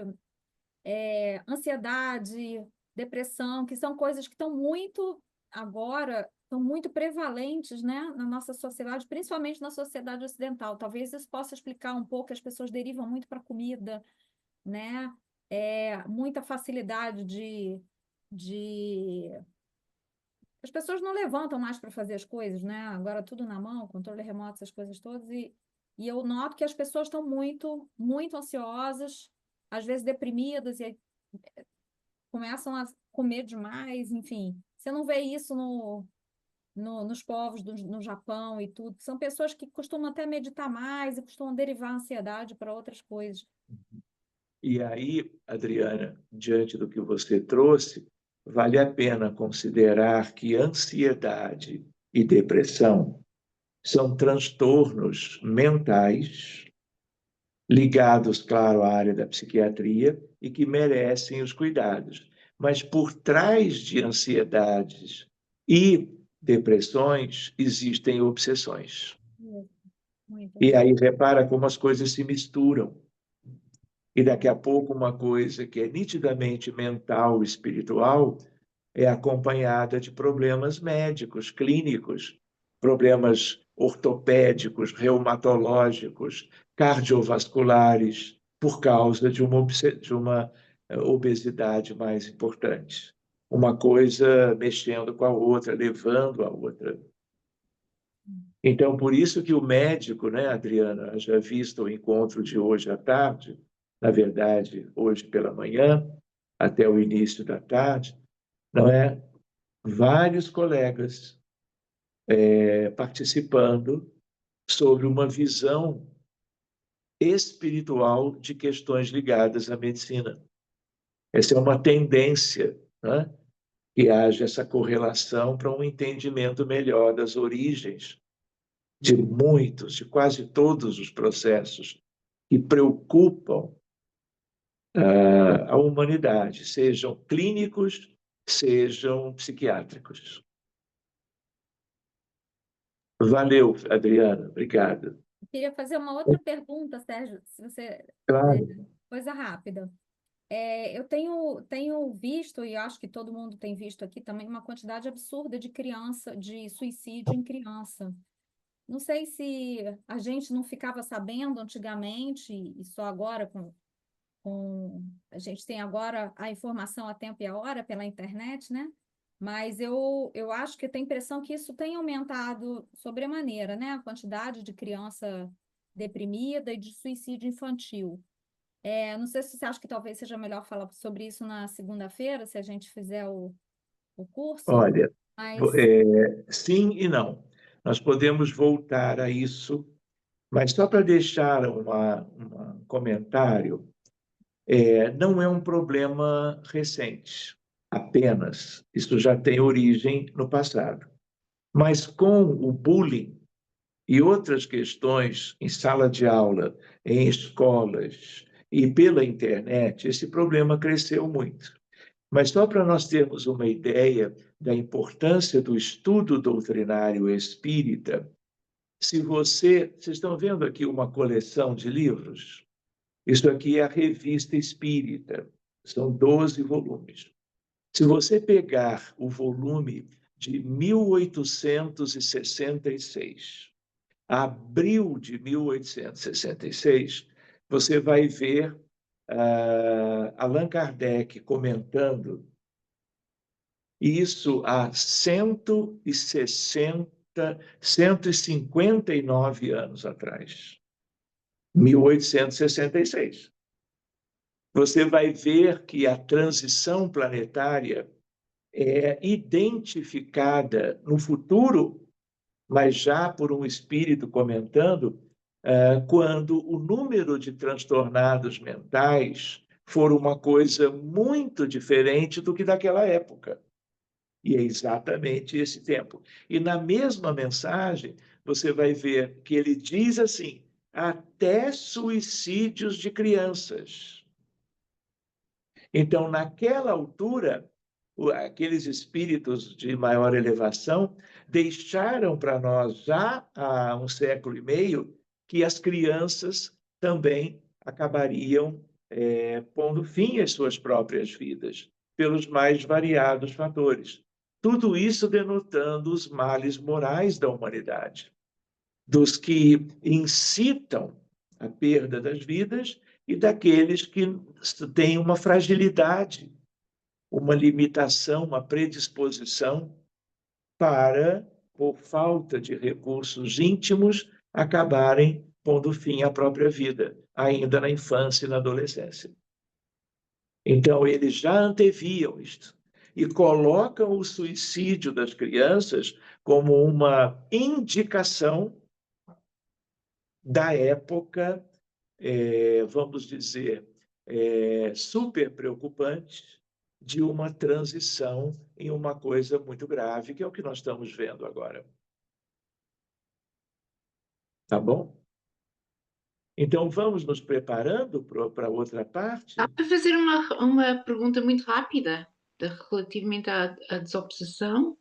ansiedade, depressão, que são coisas que estão muito, agora, estão muito prevalentes, né, na nossa sociedade, principalmente na sociedade ocidental. Talvez isso possa explicar um pouco que as pessoas derivam muito para a comida, né? Muita facilidade de... As pessoas não levantam mais para fazer as coisas, né? Agora tudo na mão, controle remoto, essas coisas todas, e eu noto que as pessoas estão muito, muito ansiosas, às vezes deprimidas, e aí começam a comer demais, enfim. Você não vê isso nos povos no Japão e tudo. São pessoas que costumam até meditar mais e costumam derivar a ansiedade para outras coisas. E aí, Adriana, diante do que você trouxe, vale a pena considerar que ansiedade e depressão são transtornos mentais ligados, claro, à área da psiquiatria e que merecem os cuidados. Mas por trás de ansiedades e depressões existem obsessões. Muito. E aí repara como as coisas se misturam. E daqui a pouco uma coisa que é nitidamente mental, espiritual, é acompanhada de problemas médicos, clínicos, problemas ortopédicos, reumatológicos, cardiovasculares, por causa de uma obesidade mais importante. Uma coisa mexendo com a outra, levando a outra. Então, por isso que o médico, né, Adriana, já visto o encontro de hoje à tarde, na verdade, hoje pela manhã, até o início da tarde, não é? Vários colegas participando sobre uma visão espiritual de questões ligadas à medicina. Essa é uma tendência, né? Que haja essa correlação para um entendimento melhor das origens de muitos, de quase todos os processos que preocupam a humanidade, sejam clínicos, sejam psiquiátricos. Valeu, Adriana, obrigado. Eu queria fazer uma outra pergunta, Sérgio, se você... Claro. Coisa rápida. Eu tenho visto, e acho que todo mundo tem visto aqui também, uma quantidade absurda de suicídio em criança. Não sei se a gente não ficava sabendo antigamente, e só agora a gente tem agora a informação a tempo e a hora pela internet, né? Mas eu acho que tem a impressão que isso tem aumentado sobremaneira, né? A quantidade de criança deprimida e de suicídio infantil. Não sei se você acha que talvez seja melhor falar sobre isso na segunda-feira, se a gente fizer o curso, Olha, mas... sim e não. Nós podemos voltar a isso, mas só para deixar um comentário, não é um problema recente, apenas. Isso já tem origem no passado. Mas com o bullying e outras questões em sala de aula, em escolas e pela internet, esse problema cresceu muito. Mas só para nós termos uma ideia da importância do estudo doutrinário espírita, se vocês estão vendo aqui uma coleção de livros? Isso aqui é a Revista Espírita, são 12 volumes. Se você pegar o volume de 1866, abril de 1866, você vai ver Allan Kardec comentando isso há 159 anos atrás, 1866. Você vai ver que a transição planetária é identificada no futuro, mas já por um espírito comentando, quando o número de transtornados mentais for uma coisa muito diferente do que daquela época. E é exatamente esse tempo. E na mesma mensagem, você vai ver que ele diz assim: até suicídios de crianças. Então, naquela altura, aqueles espíritos de maior elevação deixaram para nós, já há um século e meio, que as crianças também acabariam pondo fim às suas próprias vidas, pelos mais variados fatores. Tudo isso denotando os males morais da humanidade, dos que incitam a perda das vidas e daqueles que têm uma fragilidade, uma limitação, uma predisposição para, por falta de recursos íntimos, acabarem pondo fim à própria vida, ainda na infância e na adolescência. Então, eles já anteviam isto e colocam o suicídio das crianças como uma indicação da época, vamos dizer, super preocupante, de uma transição em uma coisa muito grave, que é o que nós estamos vendo agora. Tá bom? Então, vamos nos preparando para outra parte? Dá para fazer uma pergunta muito rápida relativamente à desobsessão?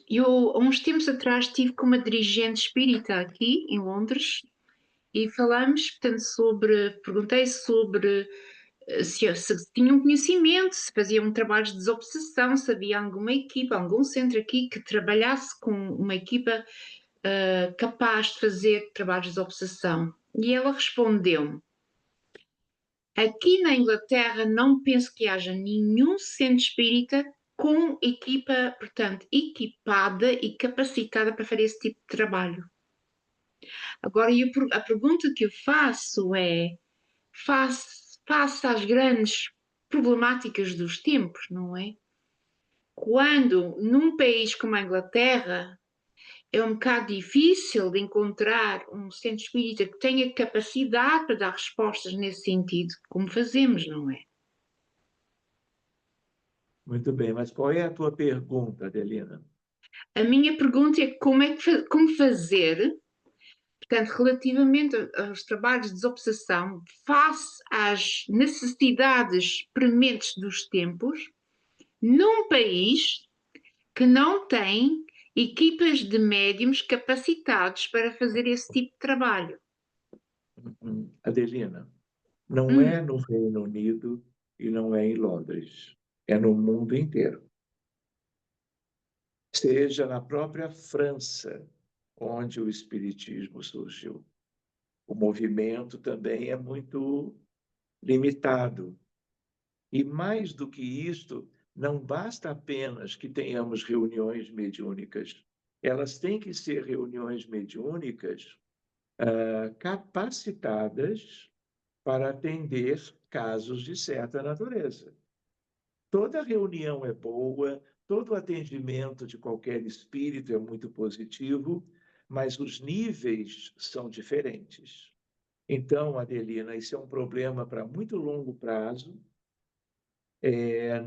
Eu, há uns tempos atrás, estive com uma dirigente espírita aqui, em Londres, e falamos, portanto, perguntei sobre se tinham conhecimento, se faziam trabalhos de desobsessão, se havia alguma equipa, algum centro aqui que trabalhasse com uma equipa capaz de fazer trabalhos de desobsessão. E ela respondeu-me: aqui na Inglaterra não penso que haja nenhum centro espírita com equipa, portanto, equipada e capacitada para fazer esse tipo de trabalho. Agora, a pergunta que eu faço é, face às grandes problemáticas dos tempos, não é? Quando num país como a Inglaterra é um bocado difícil de encontrar um centro espírita que tenha capacidade para dar respostas nesse sentido, como fazemos, não é? Muito bem, mas qual é a tua pergunta, Adelina? A minha pergunta é como fazer, portanto, relativamente aos trabalhos de desobsessão, face às necessidades prementes dos tempos, num país que não tem equipas de médiums capacitados para fazer esse tipo de trabalho. Adelina, não é no Reino Unido e não é em Londres, é no mundo inteiro. Seja na própria França, onde o Espiritismo surgiu. O movimento também é muito limitado. E mais do que isto, não basta apenas que tenhamos reuniões mediúnicas. Elas têm que ser reuniões mediúnicas capacitadas para atender casos de certa natureza. Toda reunião é boa, todo atendimento de qualquer espírito é muito positivo, mas os níveis são diferentes. Então, Adelina, isso é um problema para muito longo prazo.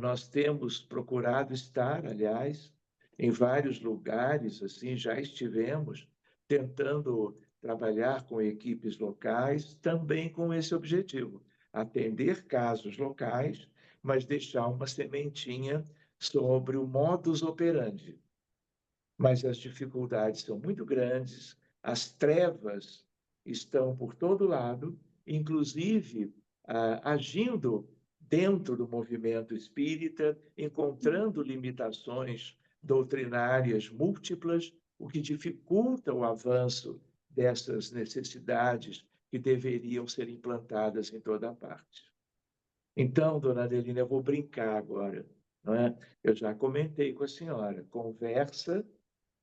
Nós temos procurado estar, aliás, em vários lugares, assim, já estivemos tentando trabalhar com equipes locais, também com esse objetivo, atender casos locais, mas deixar uma sementinha sobre o modus operandi. Mas as dificuldades são muito grandes, as trevas estão por todo lado, inclusive agindo dentro do movimento espírita, encontrando limitações doutrinárias múltiplas, o que dificulta o avanço dessas necessidades que deveriam ser implantadas em toda parte. Então, dona Adelina, eu vou brincar agora, não é? Eu já comentei com a senhora, conversa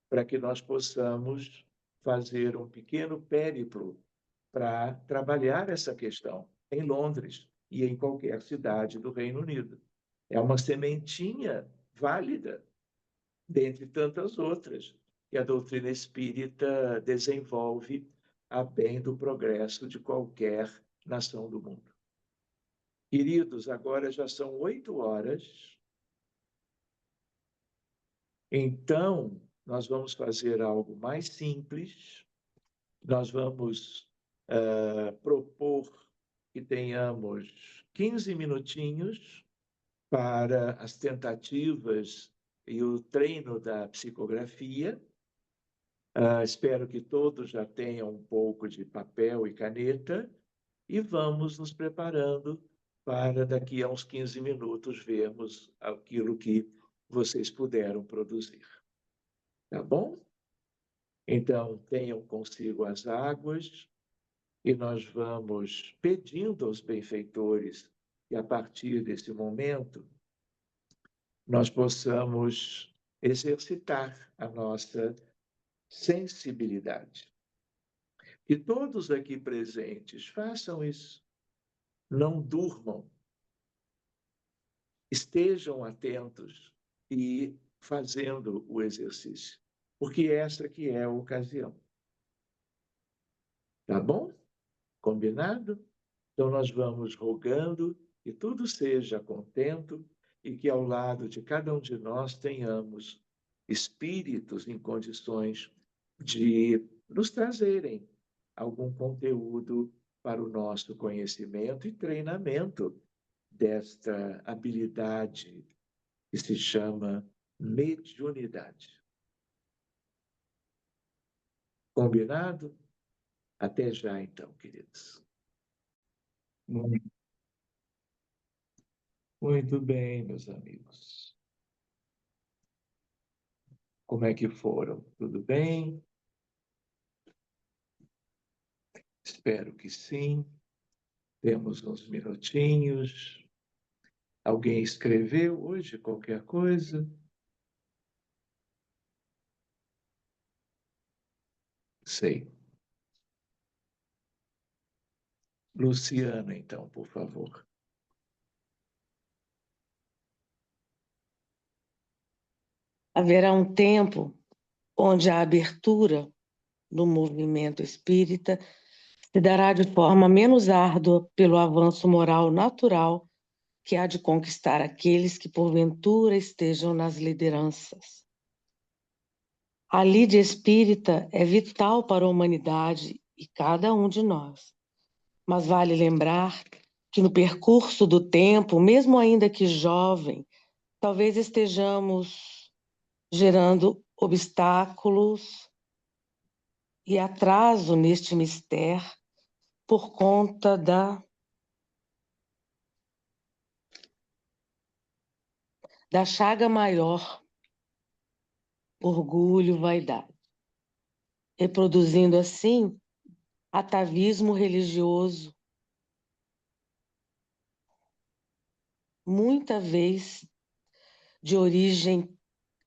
para que nós possamos fazer um pequeno périplo para trabalhar essa questão em Londres e em qualquer cidade do Reino Unido. É uma sementinha válida, dentre tantas outras, que a doutrina espírita desenvolve a bem do progresso de qualquer nação do mundo. Queridos, agora já são 8 horas. Então, nós vamos fazer algo mais simples. Nós vamos propor que tenhamos 15 minutinhos para as tentativas e o treino da psicografia. Espero que todos já tenham um pouco de papel e caneta e vamos nos preparando para daqui a uns 15 minutos vermos aquilo que vocês puderam produzir. Tá bom? Então, tenham consigo as águas e nós vamos pedindo aos benfeitores que, a partir desse momento, nós possamos exercitar a nossa sensibilidade. Que todos aqui presentes façam isso. Não durmam. Estejam atentos e fazendo o exercício, porque essa que é a ocasião. Tá bom? Combinado? Então nós vamos rogando que tudo seja contento e que ao lado de cada um de nós tenhamos espíritos em condições de nos trazerem algum conteúdo para o nosso conhecimento e treinamento desta habilidade que se chama mediunidade. Combinado? Até já, então, queridos. Muito bem, meus amigos. Como é que foram? Tudo bem? Espero que sim. Temos uns minutinhos. Alguém escreveu hoje qualquer coisa? Sei. Luciana, então, por favor. Haverá um tempo onde a abertura do movimento espírita se dará de forma menos árdua pelo avanço moral natural que há de conquistar aqueles que porventura estejam nas lideranças. A lide espírita é vital para a humanidade e cada um de nós. Mas vale lembrar que no percurso do tempo, mesmo ainda que jovem, talvez estejamos gerando obstáculos e atraso neste mistério por conta da chaga maior, orgulho, vaidade, reproduzindo assim atavismo religioso, muita vez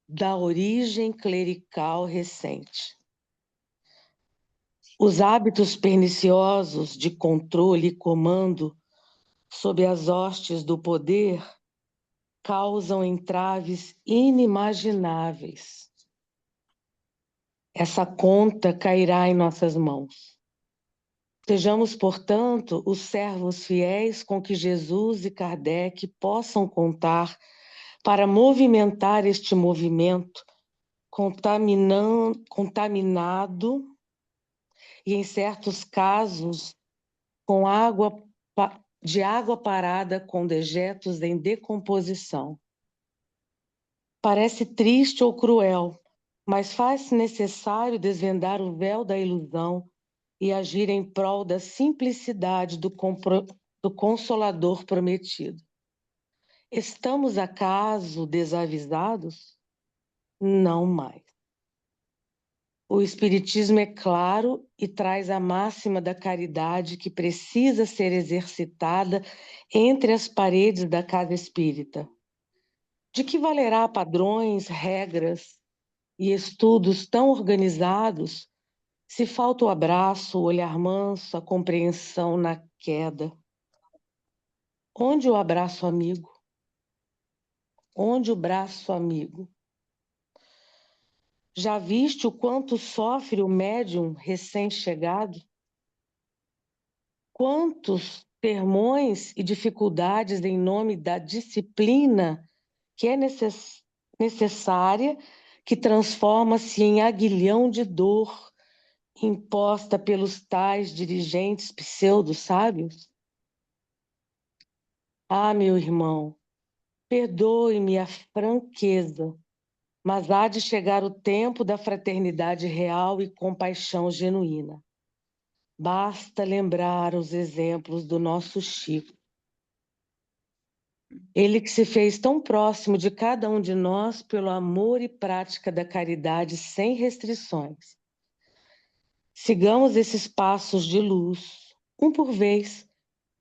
da origem clerical recente. Os hábitos perniciosos de controle e comando sob as hostes do poder causam entraves inimagináveis. Essa conta cairá em nossas mãos. Sejamos, portanto, os servos fiéis com que Jesus e Kardec possam contar para movimentar este movimento contaminado e, em certos casos, de água parada com dejetos em decomposição. Parece triste ou cruel, mas faz-se necessário desvendar o véu da ilusão e agir em prol da simplicidade do Consolador prometido. Estamos, acaso, desavisados? Não mais. O Espiritismo é claro e traz a máxima da caridade que precisa ser exercitada entre as paredes da casa espírita. De que valerá padrões, regras e estudos tão organizados se falta o abraço, o olhar manso, a compreensão na queda? Onde o abraço amigo? onde o braço amigo? Já viste o quanto sofre o médium recém-chegado? Quantos sermões e dificuldades em nome da disciplina que é necessária, que transforma-se em aguilhão de dor imposta pelos tais dirigentes pseudo-sábios? Ah, meu irmão, perdoe-me a franqueza, mas há de chegar o tempo da fraternidade real e compaixão genuína. Basta lembrar os exemplos do nosso Chico. Ele que se fez tão próximo de cada um de nós pelo amor e prática da caridade sem restrições. Sigamos esses passos de luz, um por vez,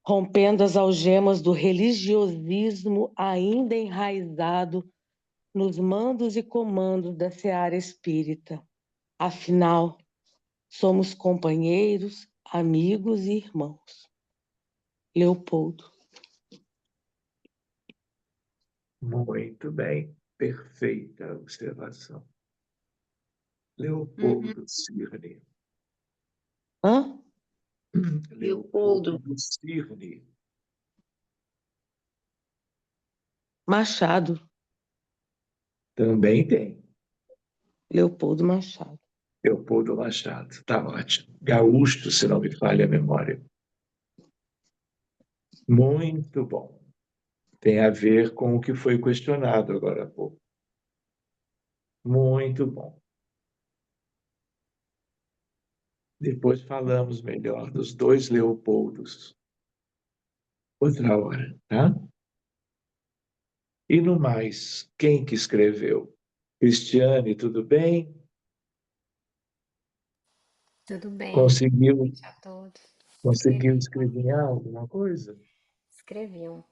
rompendo as algemas do religiosismo ainda enraizado nos mandos e comandos da seara espírita. Afinal, somos companheiros, amigos e irmãos. Leopoldo. Muito bem, perfeita observação. Leopoldo Cirne. Hã? Leopoldo. Cirne. Machado. Também tem. Leopoldo Machado. Leopoldo Machado. Está ótimo. Gaúcho, se não me falha a memória. Muito bom. Tem a ver com o que foi questionado agora há pouco. Muito bom. Depois falamos melhor dos dois Leopoldos. Outra hora, tá? E no mais, quem que escreveu? Cristiane, tudo bem? Tudo bem, Conseguiu, boa noite a todos. conseguiu escrever alguma coisa? Escrevi um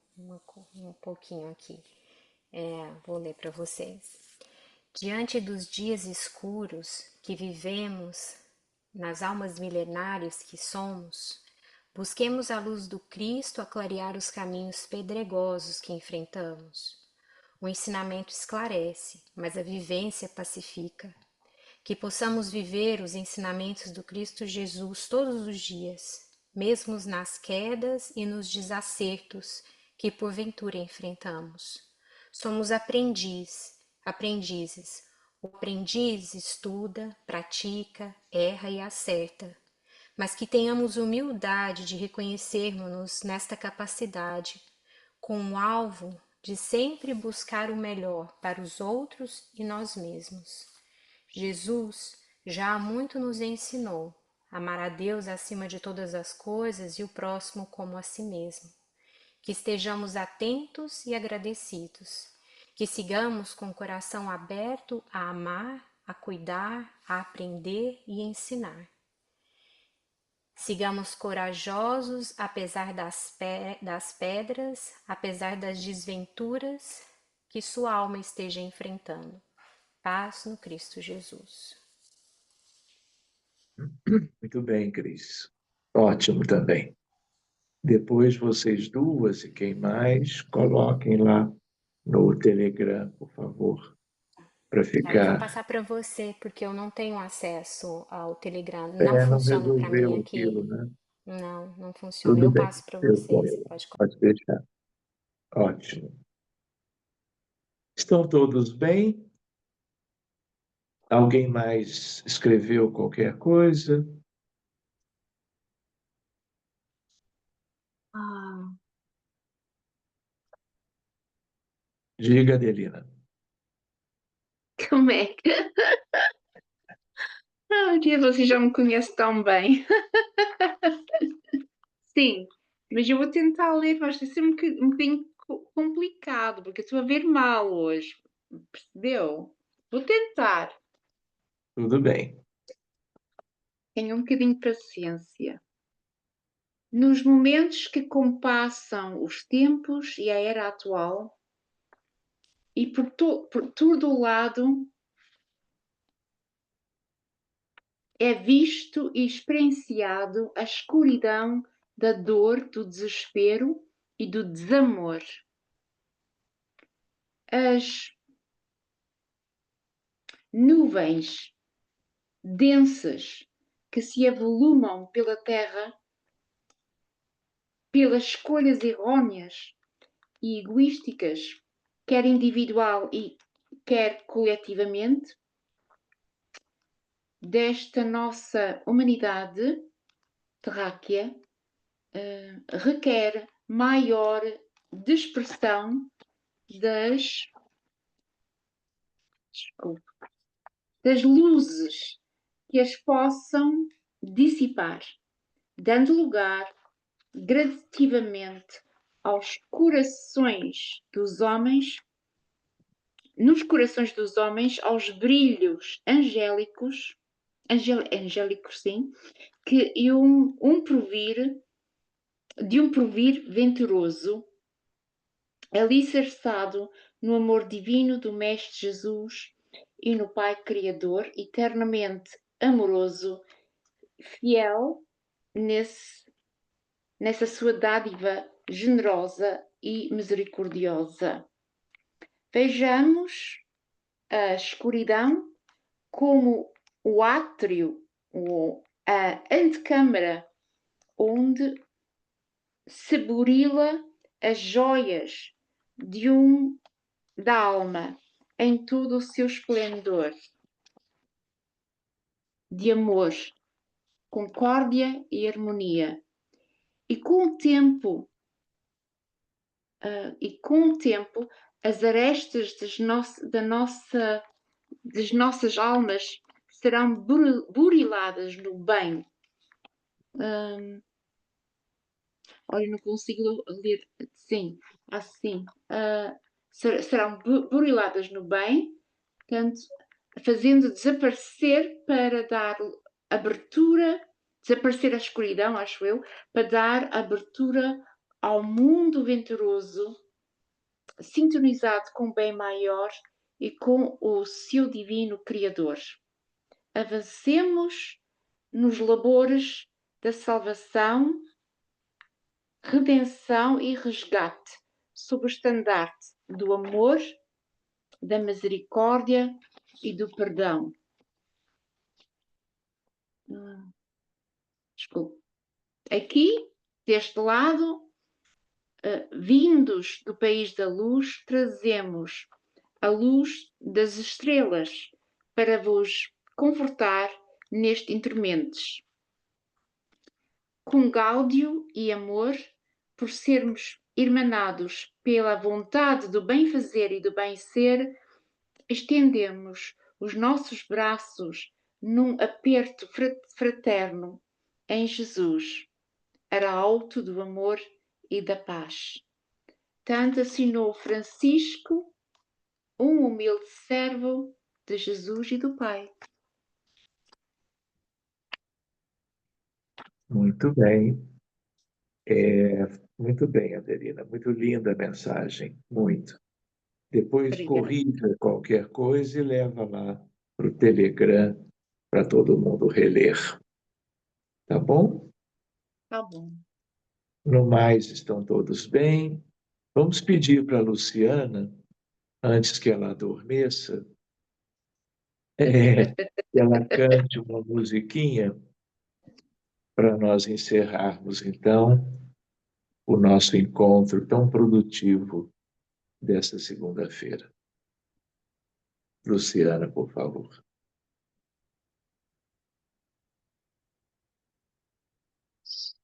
pouquinho aqui. Vou ler para vocês. Diante dos dias escuros que vivemos, nas almas milenárias que somos, busquemos a luz do Cristo a clarear os caminhos pedregosos que enfrentamos. O ensinamento esclarece, mas a vivência pacifica. Que possamos viver os ensinamentos do Cristo Jesus todos os dias, mesmo nas quedas e nos desacertos que porventura enfrentamos. Somos aprendizes. O aprendiz estuda, pratica, erra e acerta, mas que tenhamos humildade de reconhecermos-nos nesta capacidade, com o alvo de sempre buscar o melhor para os outros e nós mesmos. Jesus já há muito nos ensinou a amar a Deus acima de todas as coisas e o próximo como a si mesmo. Que estejamos atentos e agradecidos. Que sigamos com o coração aberto a amar, a cuidar, a aprender e ensinar. Sigamos corajosos apesar das pedras, apesar das desventuras que sua alma esteja enfrentando. Paz no Cristo Jesus. Muito bem, Cris. Ótimo também. Depois vocês duas e quem mais, coloquem lá no Telegram, por favor, para Aí eu vou ficar. passar para você, porque eu não tenho acesso ao Telegram. Não Não funciona para mim resolveu aqui. aquilo, né? Não funciona. Tudo Eu bem, passo para eu você. ponho Você lá. pode. Pode deixar. Ótimo. Estão todos bem? Alguém mais escreveu qualquer coisa? Ah, Diga, Adelina. como é que... Deus, você já me conhece tão bem. Sim, mas eu vou tentar ler, vai ser um bocadinho complicado, porque eu estou a ver mal hoje. Percebeu? Vou tentar. Tudo bem. Tenha um bocadinho de paciência. Nos momentos que compassam os tempos e a era atual, e por todo o lado, é visto e experienciado a escuridão da dor, do desespero e do desamor. as nuvens densas que se avolumam pela terra pelas escolhas errôneas e egoísticas, quer individual e quer coletivamente, desta nossa humanidade terráquea, requer maior dispersão das luzes que as possam dissipar, dando lugar gradativamente aos corações dos homens, nos corações dos homens, aos brilhos angélicos, sim, que de um provir venturoso, alicerçado no amor divino do Mestre Jesus e no Pai Criador, eternamente amoroso, fiel nessa sua dádiva generosa e misericordiosa. Vejamos a escuridão como o átrio ou a antecâmara onde se burila as joias da alma em todo o seu esplendor de amor, concórdia e harmonia. E com o tempo, as arestas das nossas almas serão buriladas no bem. Olha, não consigo ler. Sim, assim. Serão buriladas no bem, portanto, fazendo desaparecer para dar abertura, desaparecer a escuridão, acho eu, para dar abertura ao mundo venturoso, sintonizado com o bem maior e com o seu divino Criador. Avancemos nos labores da salvação, redenção e resgate, sob o estandarte do amor, da misericórdia e do perdão. Desculpe. Aqui, deste lado, vindos do país da luz, trazemos a luz das estrelas para vos confortar neste intermentes. Com gáudio e amor, por sermos irmanados pela vontade do bem-fazer e do bem-ser, estendemos os nossos braços num aperto fraterno em Jesus, arauto do amor e da paz. Tanto assinou Francisco, um humilde servo de Jesus e do Pai. Muito bem. Muito bem, Adelina. Muito linda a mensagem. Muito. Depois Obrigada. corrija qualquer coisa e leva lá para o Telegram para todo mundo reler. Tá bom? Tá bom. No mais, estão todos bem. Vamos pedir para a Luciana, antes que ela adormeça, que ela cante uma musiquinha para nós encerrarmos, então, o nosso encontro tão produtivo desta segunda-feira. Luciana, por favor.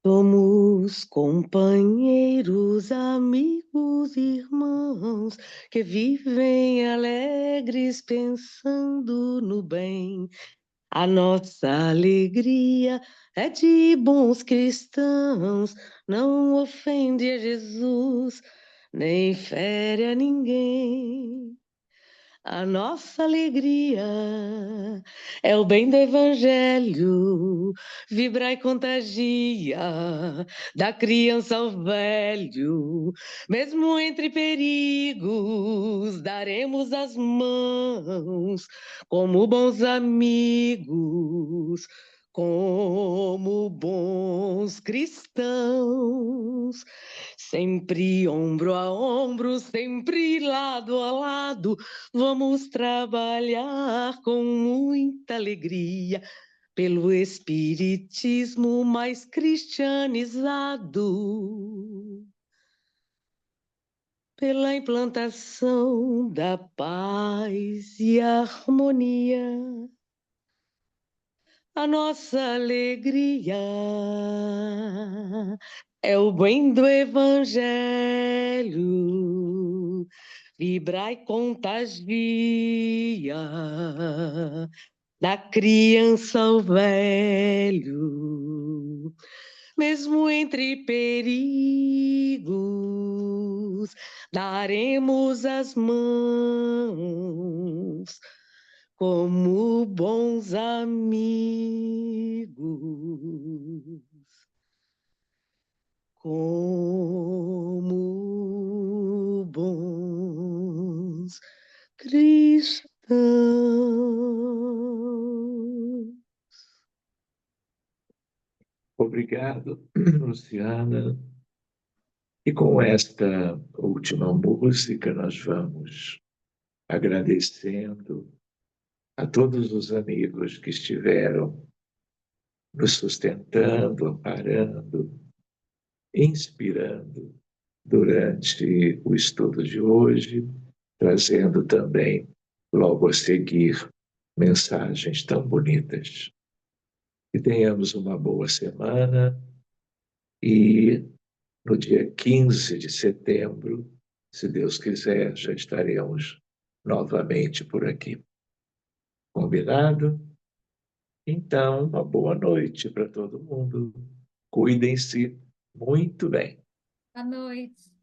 Somos companheiros, amigos, irmãos, que vivem alegres pensando no bem. A nossa alegria é de bons cristãos, não ofende a Jesus, nem fere a ninguém. A nossa alegria é o bem do Evangelho, vibra e contagia, da criança ao velho. Mesmo entre perigos, daremos as mãos como bons amigos, como bons cristãos, sempre ombro a ombro, sempre lado a lado, vamos trabalhar com muita alegria pelo espiritismo mais cristianizado, pela implantação da paz e harmonia. A nossa alegria é o bem do Evangelho, vibra e contagia, da criança ao velho, mesmo entre perigos, daremos as mãos como bons amigos, como bons cristãos. Obrigado, Luciana. E com esta última música, nós vamos agradecendo a todos os amigos que estiveram nos sustentando, amparando, inspirando durante o estudo de hoje, trazendo também, logo a seguir, mensagens tão bonitas. Que tenhamos uma boa semana e no dia 15 de setembro, se Deus quiser, já estaremos novamente por aqui. Combinado? Então, uma boa noite para todo mundo. Cuidem-se muito bem. Boa noite.